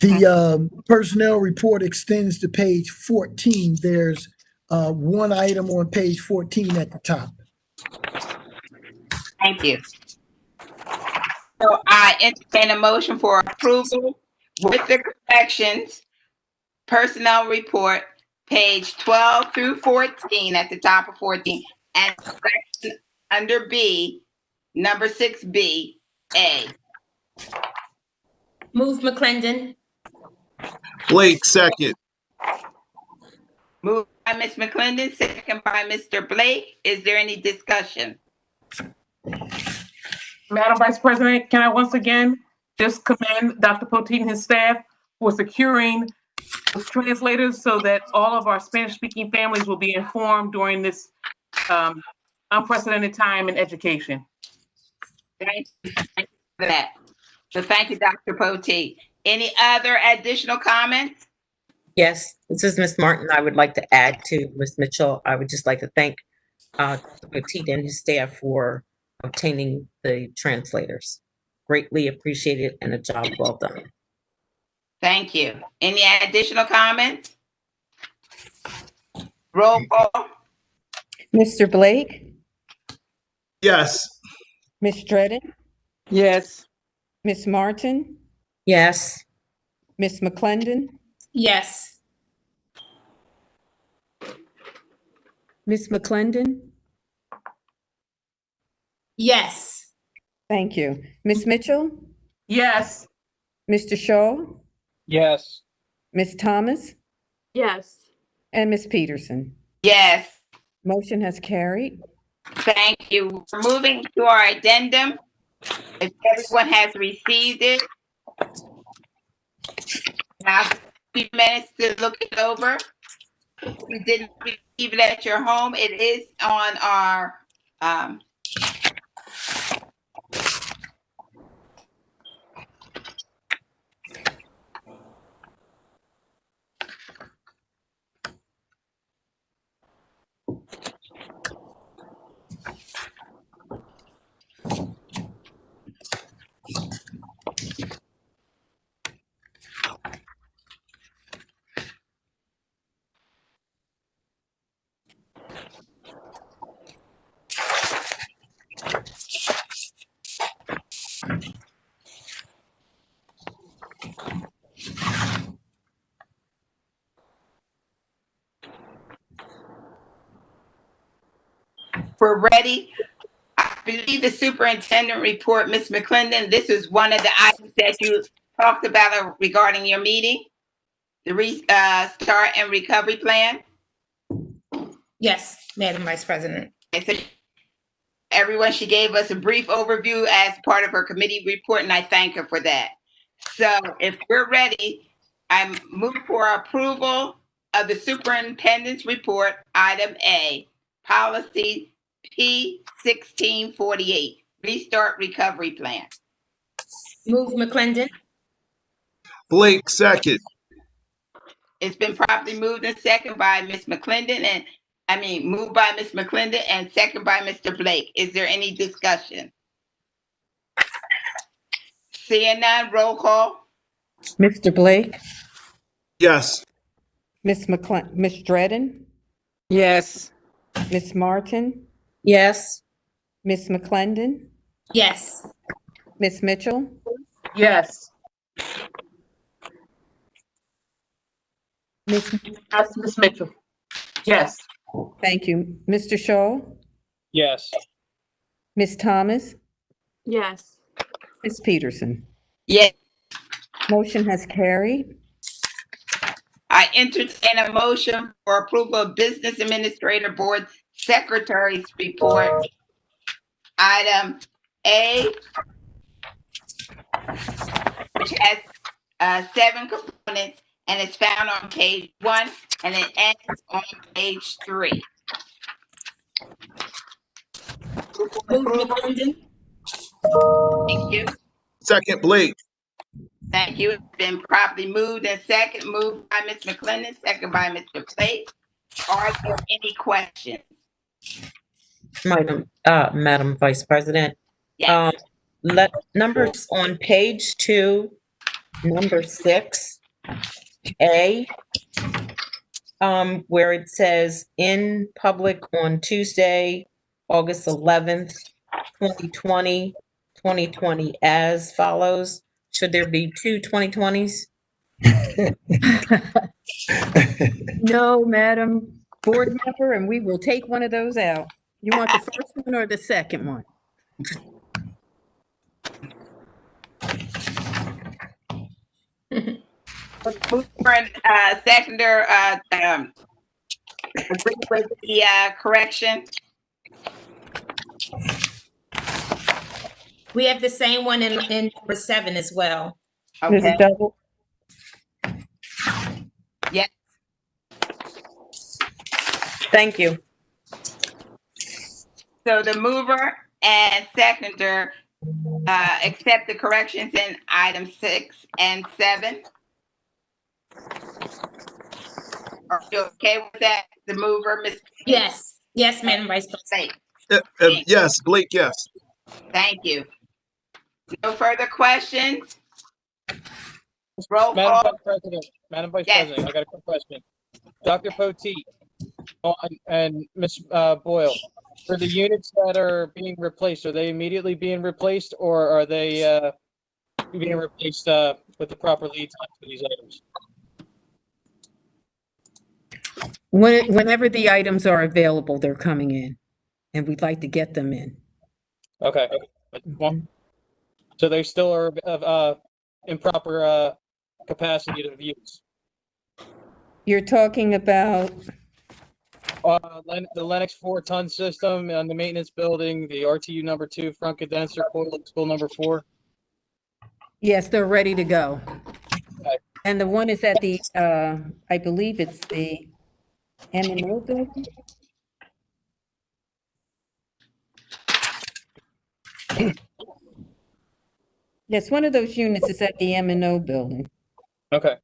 the personnel report extends to page 14. There's one item on page 14 at the top. Thank you. So I entertain a motion for approval with the corrections, personnel report, page 12 through 14 at the top of 14, and section under B, number 6B, A. Move McClendon. Blake, second. Moved by Ms. McClendon, second by Mr. Blake. Is there any discussion? Madam Vice President, can I once again just commend Dr. Poteet and his staff for securing those translators so that all of our Spanish-speaking families will be informed during this unprecedented time in education. Thank you for that. So thank you, Dr. Poteet. Any other additional comments? Yes, this is Ms. Martin. I would like to add to Ms. Mitchell. I would just like to thank Dr. Poteet and his staff for obtaining the translators. Greatly appreciated and a job well done. Thank you. Any additional comments? Roll call. Mr. Blake, Yes. Ms. Dredden, Yes. Ms. Martin, Yes. Ms. McClendon, Yes. Ms. McClendon. Yes. Thank you. Ms. Mitchell, Yes. Mr. Shaw, Yes. Ms. Thomas, Yes. and Ms. Peterson. Yes. Motion has carried. Thank you. We're moving to our addendum. If everyone has received it, now a few minutes to look it over. If you didn't receive it at your home, it is on our we're ready. I believe the superintendent report, Ms. McClendon, this is one of the items that you talked about regarding your meeting, the restart and recovery plan. Yes, Madam Vice President. And so everyone, she gave us a brief overview as part of her committee report, and I thank her for that. So if we're ready, I move for approval of the superintendent's report, item A, policy P1648, restart recovery plan. Move McClendon. Blake, second. It's been properly moved and second by Ms. McClendon moved by Ms. McClendon and second by Mr. Blake. Is there any discussion? Seeing none, roll call. Mr. Blake, Yes. Ms. Dredden, Yes. Ms. Martin, Yes. Ms. McClendon, Yes. Ms. Mitchell, Yes. Ms. Ms. Mitchell. Yes. Thank you. Mr. Shaw, Yes. Ms. Thomas, Yes. Ms. Peterson. Yes. Motion has carried. I entertain a motion for approval of Business Administrator Board Secretary's report. Item A, which has 7 components and is found on page 1 and it ends on page 3. Move McClendon. Thank you. Second, Blake. Thank you. It's been properly moved and second, moved by Ms. McClendon, second by Mr. Blake. Are there any questions? Madam Vice President. Yes. numbers on page 2, number 6, A, where it says in public on Tuesday, August 11th, 2020, 2020 as follows. Should there be two 2020s? No, Madam Board Member, and we will take one of those out. You want the first one or the second one? Mover and seconder, agree with the correction. We have the same one in number 7 as well. There's a Okay. double. Yes. Thank you. So the mover and seconder accept the corrections in item 6 and 7. Are you okay with that? The mover, Ms. Yes, yes, Madam Vice President. Yes, Blake, yes. Thank you. No further questions? Roll Madam call. Vice President, Madam Vice Yes. President, I got a quick question. Dr. Poteet and Ms. Boyle, for the units that are being replaced, are they immediately being replaced or are they being replaced with the proper lead time for these items? Whenever the items are available, they're coming in, and we'd like to get them in. Okay. Well, so they still are in proper capacity to use. You're talking about, The Lennox 4-ton system on the maintenance building, the RTU number 2 front condenser coil at school number 4. yes, they're ready to go. Okay. And the one is at the, I believe it's the M&O building? Yes, one of those units is at the M&O building. Okay.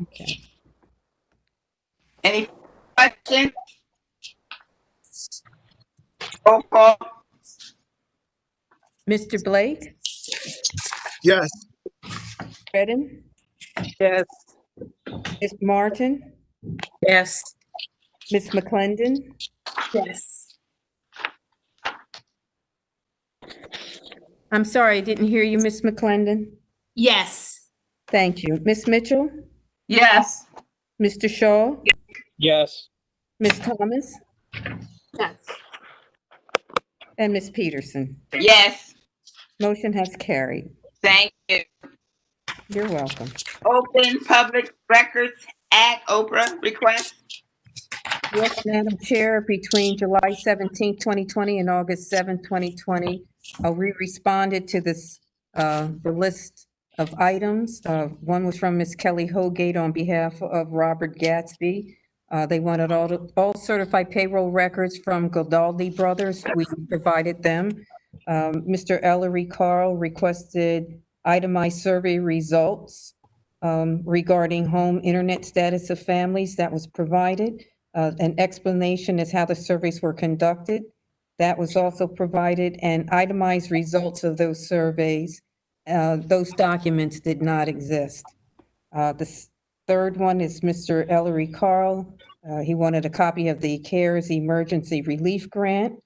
Okay. Any questions? Roll call. Mr. Blake, Yes. Redden, Yes. Ms. Martin, Yes. Ms. McClendon, Yes. I'm sorry, I didn't hear you, Ms. McClendon. Yes. Thank you. Ms. Mitchell, Yes. Mr. Shaw, Yes. Ms. Thomas, Yes. and Ms. Peterson. Yes. Motion has carried. Thank you. You're welcome. Open Public Records Act, Oprah request. Yes, Madam Chair, between July 17, 2020 and August 7, 2020, we responded to this, the list of items. One was from Ms. Kelly Hogate on behalf of Robert Gatsby. They wanted all certified payroll records from Godaldi Brothers. We provided them. Mr. Ellery Carl requested itemized survey results regarding home internet status of families. That was provided. An explanation as how the surveys were conducted. That was also provided, and itemized results of those surveys. Those documents did not exist. The third one is Mr. Ellery Carl. He wanted a copy of the CARES Emergency Relief Grant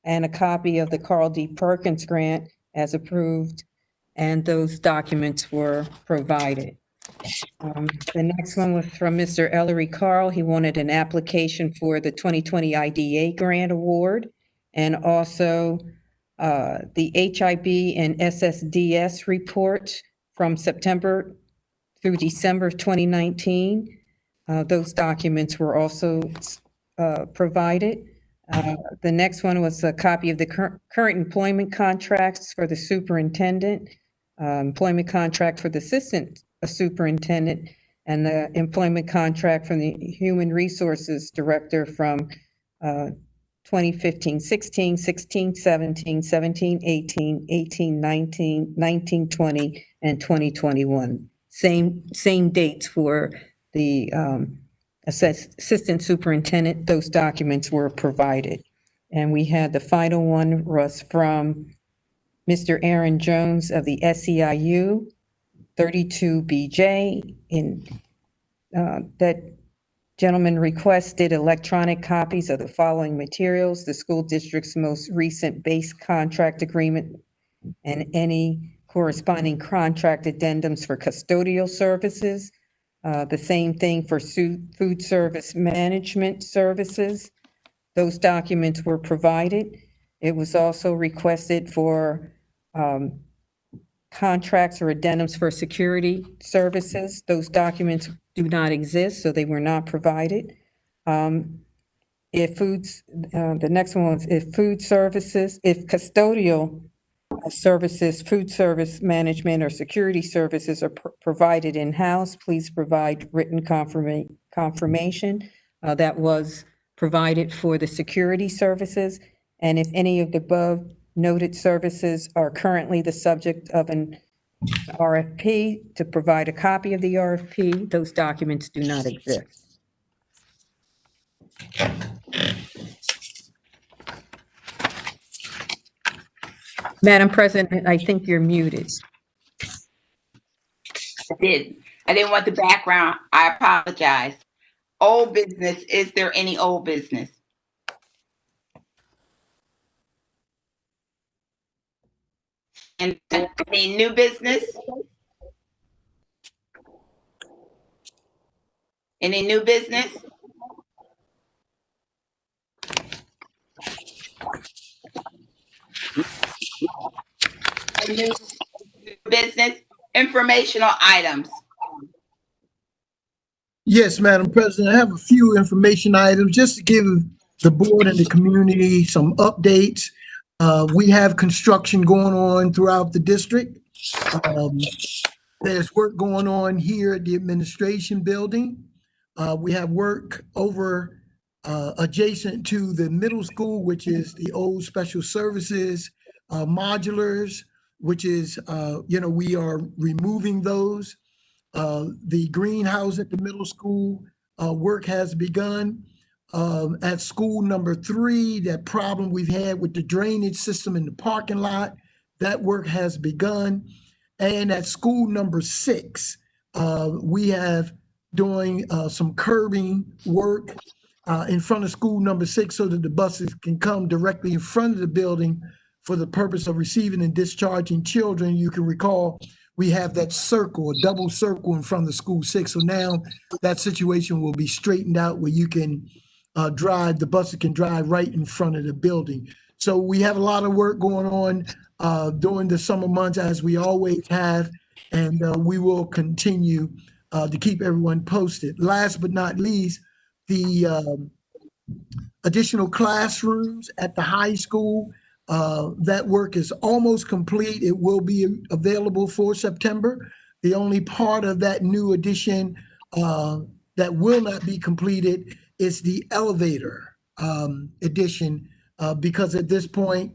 and a copy of the Carl D. Perkins Grant as approved, and those documents were provided. The next one was from Mr. Ellery Carl. He wanted an application for the 2020 IDA Grant Award and also the HIB and SSDS report from September through December of 2019. Those documents were also provided. The next one was a copy of the current employment contracts for the superintendent, employment contract for the assistant superintendent, and the employment contract from the human resources director from 2015, 16, 16, 17, 17, 18, 18, 19, 19, 20, and 2021. Same dates for the assistant superintendent. Those documents were provided. And we had the final one was from Mr. Aaron Jones of the SEIU, 32BJ. That gentleman requested electronic copies of the following materials: the school district's most recent base contract agreement and any corresponding contract addendums for custodial services. The same thing for food service management services. Those documents were provided. It was also requested for contracts or addendums for security services. Those documents do not exist, so they were not provided. The next one was if custodial services, food service management, or security services are provided in-house, please provide written confirmation. That was provided for the security services. And if any of the above noted services are currently the subject of an RFP, to provide a copy of the RFP. Those documents do not exist. Madam President, I think you're muted. I didn't want the background. I apologize. Old business. Is there any old business? And any new business? Any new business? New business, informational items. Yes, Madam President, I have a few information items just to give the board and the community some updates. We have construction going on throughout the district. There's work going on here at the administration building. We have work over adjacent to the middle school, which is the old special services modulars, which is, we are removing those. The greenhouse at the middle school work has begun. At school number 3, that problem we've had with the drainage system in the parking lot, that work has begun. And at school number 6, we have doing some curbing work in front of school number 6 so that the buses can come directly in front of the building for the purpose of receiving and discharging children. You can recall we have that circle, a double circle in front of school 6. So now that situation will be straightened out where you can the buses can drive right in front of the building. So we have a lot of work going on during the summer months, as we always have, and we will continue to keep everyone posted. Last but not least, the additional classrooms at the high school, that work is almost complete. It will be available for September. The only part of that new addition that will not be completed is the elevator addition, because at this point,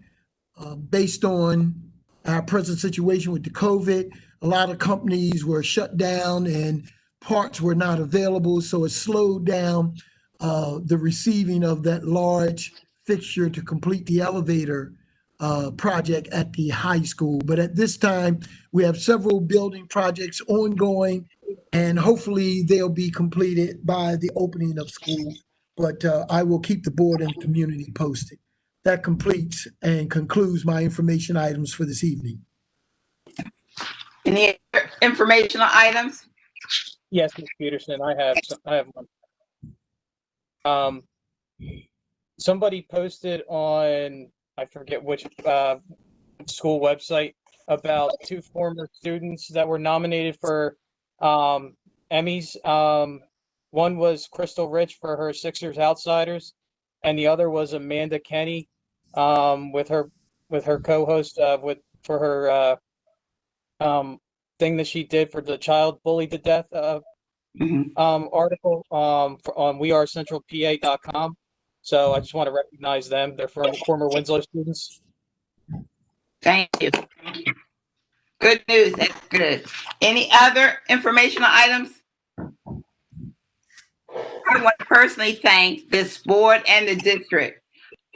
based on our present situation with the COVID, a lot of companies were shut down and parts were not available. So it slowed down the receiving of that large fixture to complete the elevator project at the high school. But at this time, we have several building projects ongoing, and hopefully they'll be completed by the opening of school. But I will keep the board and the community posted. That completes and concludes my information items for this evening. Any informational items? Yes, Ms. Peterson, I have one. Somebody posted on, I forget which school website, about 2 former students that were nominated for Emmys. One was Crystal Rich for her Sixers Outsiders, and the other was Amanda Kenny with her co-host for her thing that she did for the child bullied to death article on wearecentralpa.com. So I just want to recognize them. They're from former Winslow students. Thank you. Good news. That's good. Any other informational items? I want to personally thank this board and the district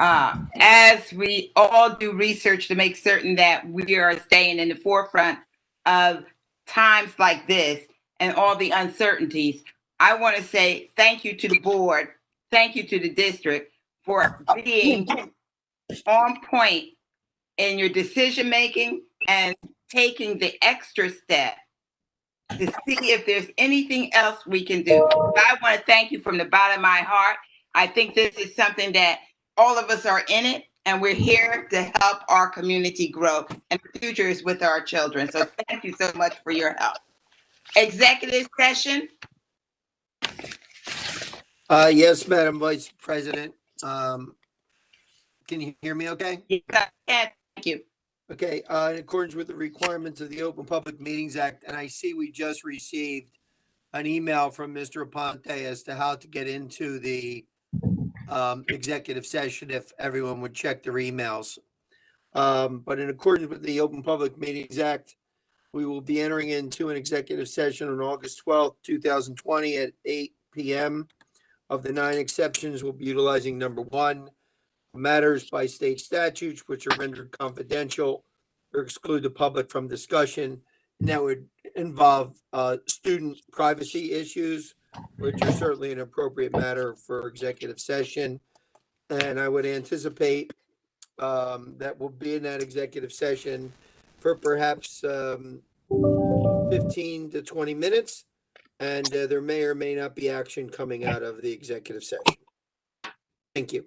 as we all do research to make certain that we are staying in the forefront of times like this and all the uncertainties, I want to say thank you to the board, thank you to the district for being on point in your decision making and taking the extra step to see if there's anything else we can do. I want to thank you from the bottom of my heart. I think this is something that all of us are in it, and we're here to help our community grow. And the future is with our children. So thank you so much for your help. Executive session. Yes, Madam Vice President. Can you hear me okay? Yeah, thank you. Okay, in accordance with the requirements of the Open Public Meetings Act, and I see we just received an email from Mr. Aponte as to how to get into the executive session, if everyone would check their emails. But in accordance with the Open Public Meetings Act, we will be entering into an executive session on August 12th, 2020 at 8 p.m. Of the 9 exceptions, we'll be utilizing number 1, matters by state statutes which are rendered confidential or exclude the public from discussion. And that would involve student privacy issues, which are certainly an appropriate matter for executive session. And I would anticipate that we'll be in that executive session for perhaps 15 to 20 minutes. And there may or may not be action coming out of the executive session. Thank you.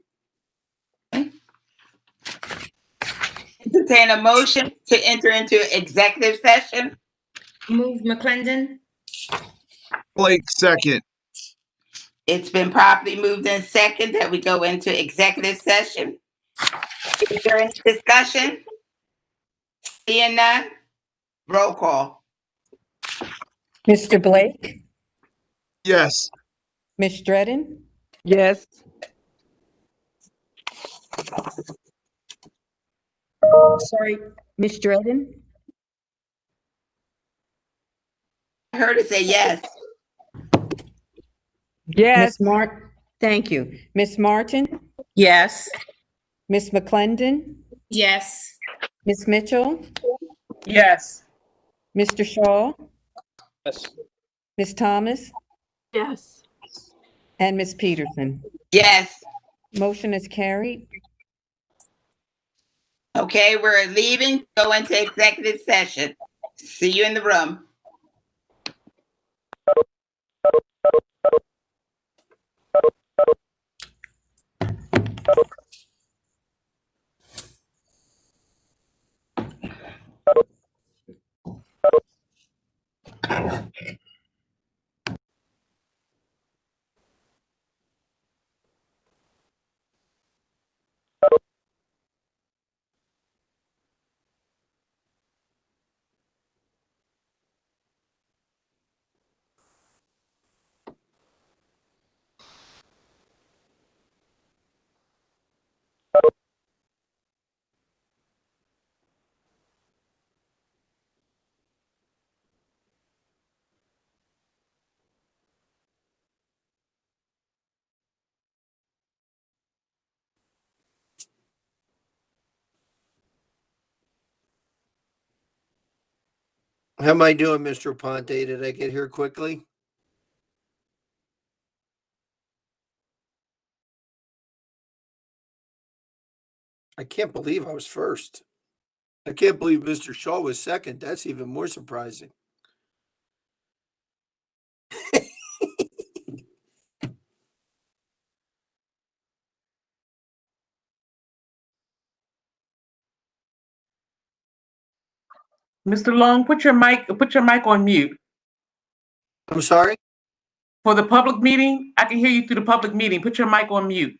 Entertain a motion to enter into executive session. Move McClendon. Blake, second. It's been properly moved in second that we go into executive session. Is there any discussion? Seeing none, roll call. Mr. Blake, Yes. Ms. Dredden, Yes. sorry, Ms. Dredden, I heard it say yes. Ms. Thank you. Ms. Martin, Yes. Ms. McClendon, Yes. Ms. Mitchell, Yes. Mr. Shaw, Yes. Ms. Thomas, Yes. and Ms. Peterson. Yes. Motion is carried. Okay, we're leaving, go into executive session. See you in the room. How am I doing, Mr. Ponte? Did I get here quickly? I can't believe I was first. I can't believe Mr. Shaw was second. That's even more surprising. Mr. Long, put your mic on mute. I'm sorry? For the public meeting, I can hear you through the public meeting. Put your mic on mute.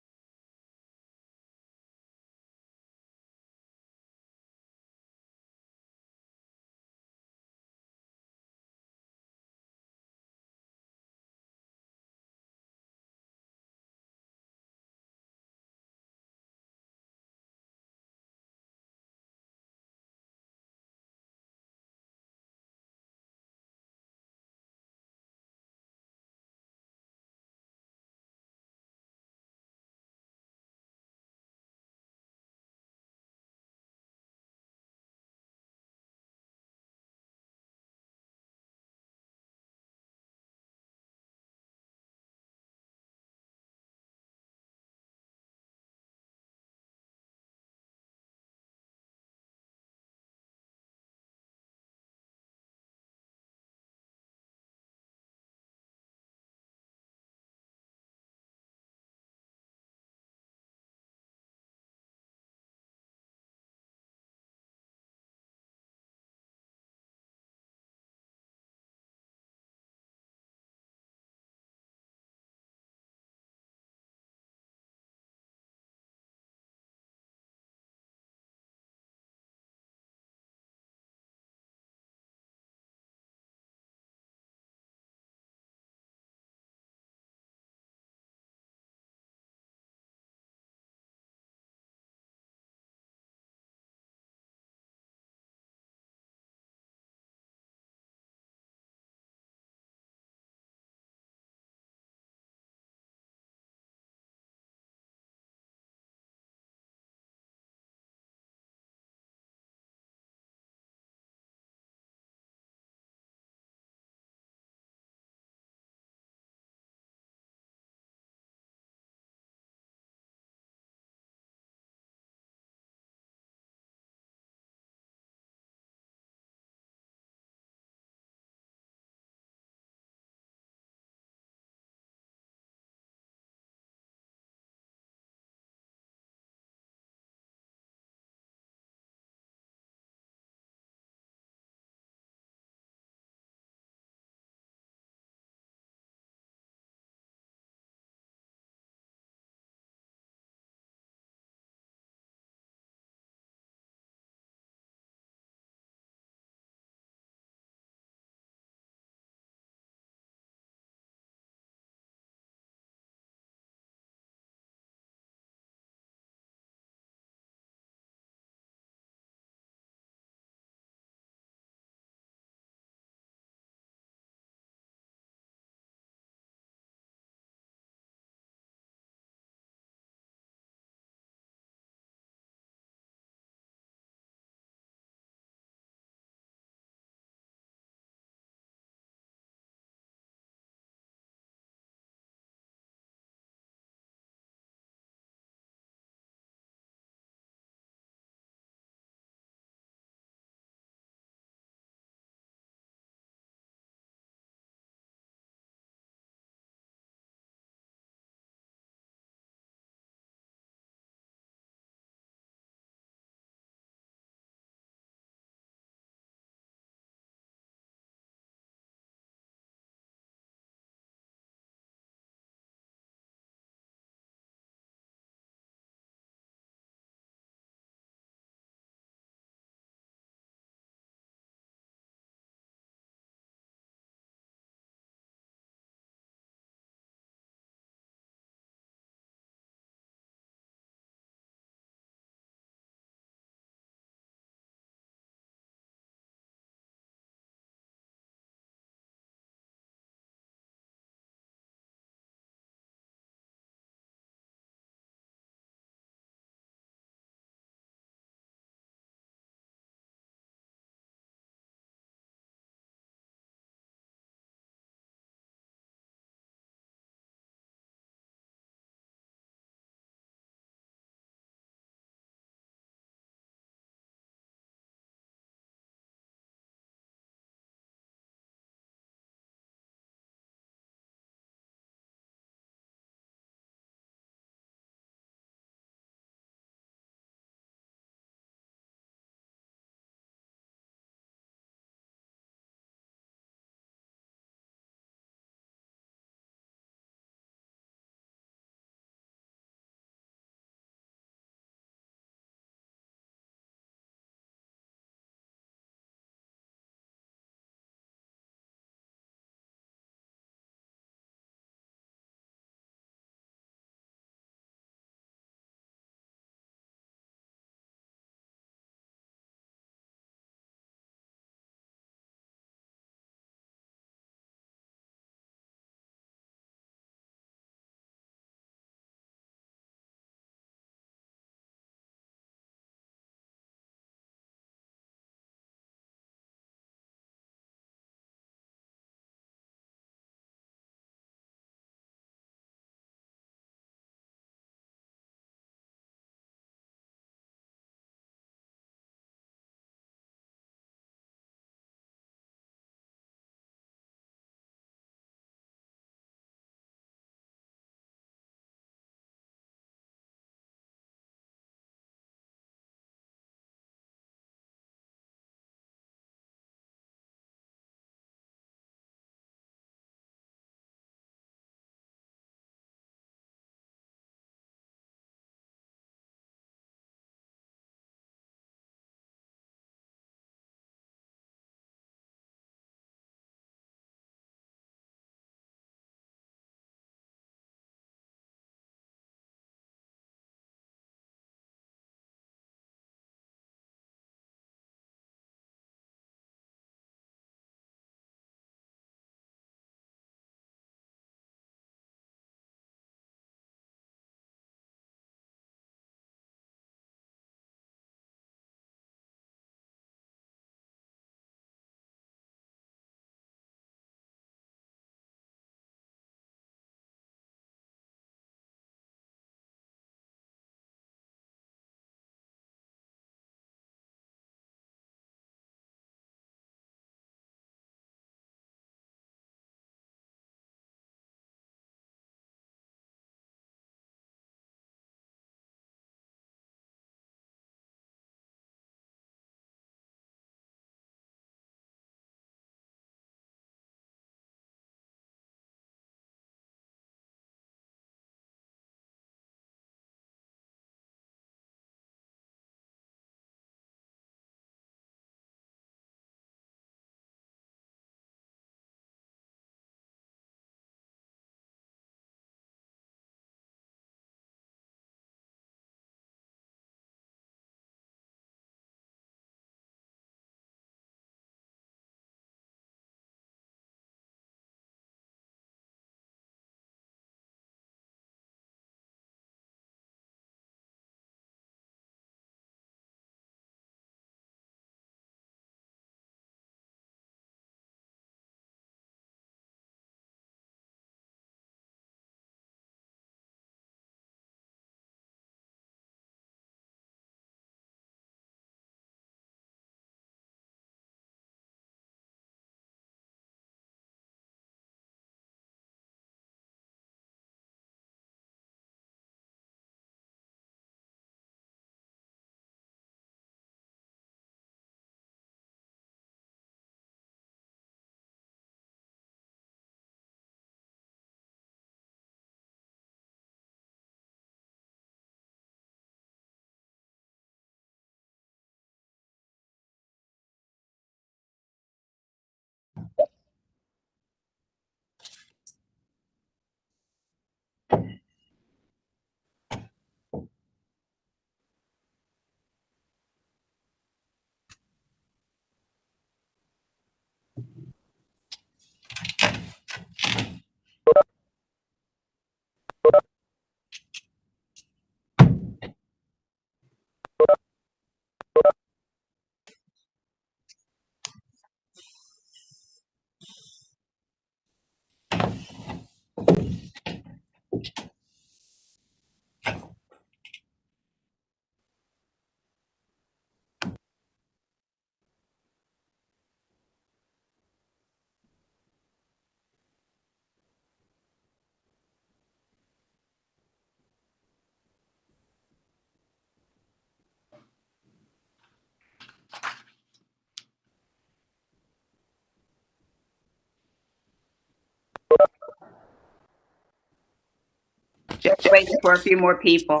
Just waiting for a few more people.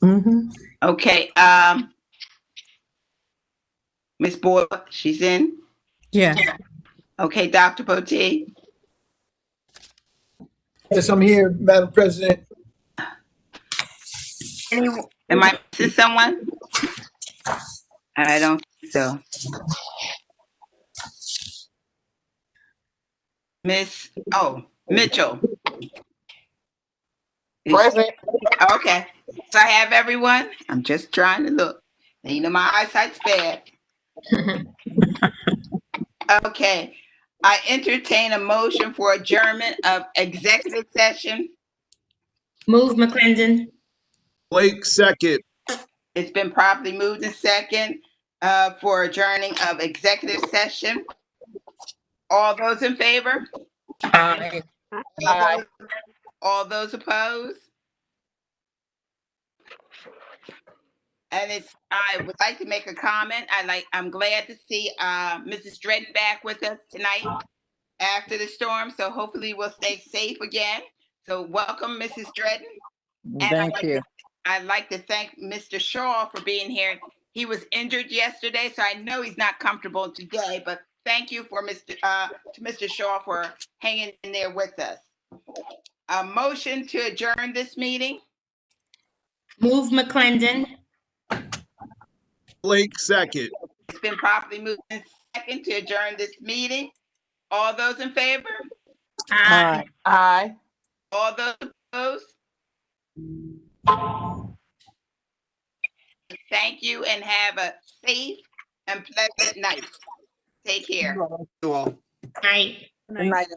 Mm-hmm. Okay, Ms. Boyle, she's in? Yes. Okay, Dr. Potteet? Yes, I'm here, Madam President. Am I missing someone? I don't think so. Mitchell. Present. Okay, so I have everyone. I'm just trying to look. You know, my eyesight's bad. Okay, I entertain a motion for adjournment of executive session. Move McClendon. Blake, second. It's been properly moved in second for adjourning of executive session. All those in favor? Aye. Aye. All those opposed? And I would like to make a comment. I'm glad to see Mrs. Dredden back with us tonight after the storm. So hopefully we'll stay safe again. So welcome, Mrs. Dredden. And Thank you. I'd like to thank Mr. Shaw for being here. He was injured yesterday, so I know he's not comfortable today, but thank you for to Mr. Shaw for hanging in there with us. A motion to adjourn this meeting. Move McClendon. Blake, second. It's been properly moved in second to adjourn this meeting. All those in favor? Aye. Aye. All those opposed? Thank you and have a safe and pleasant night. Take care. You all. Night. Good night.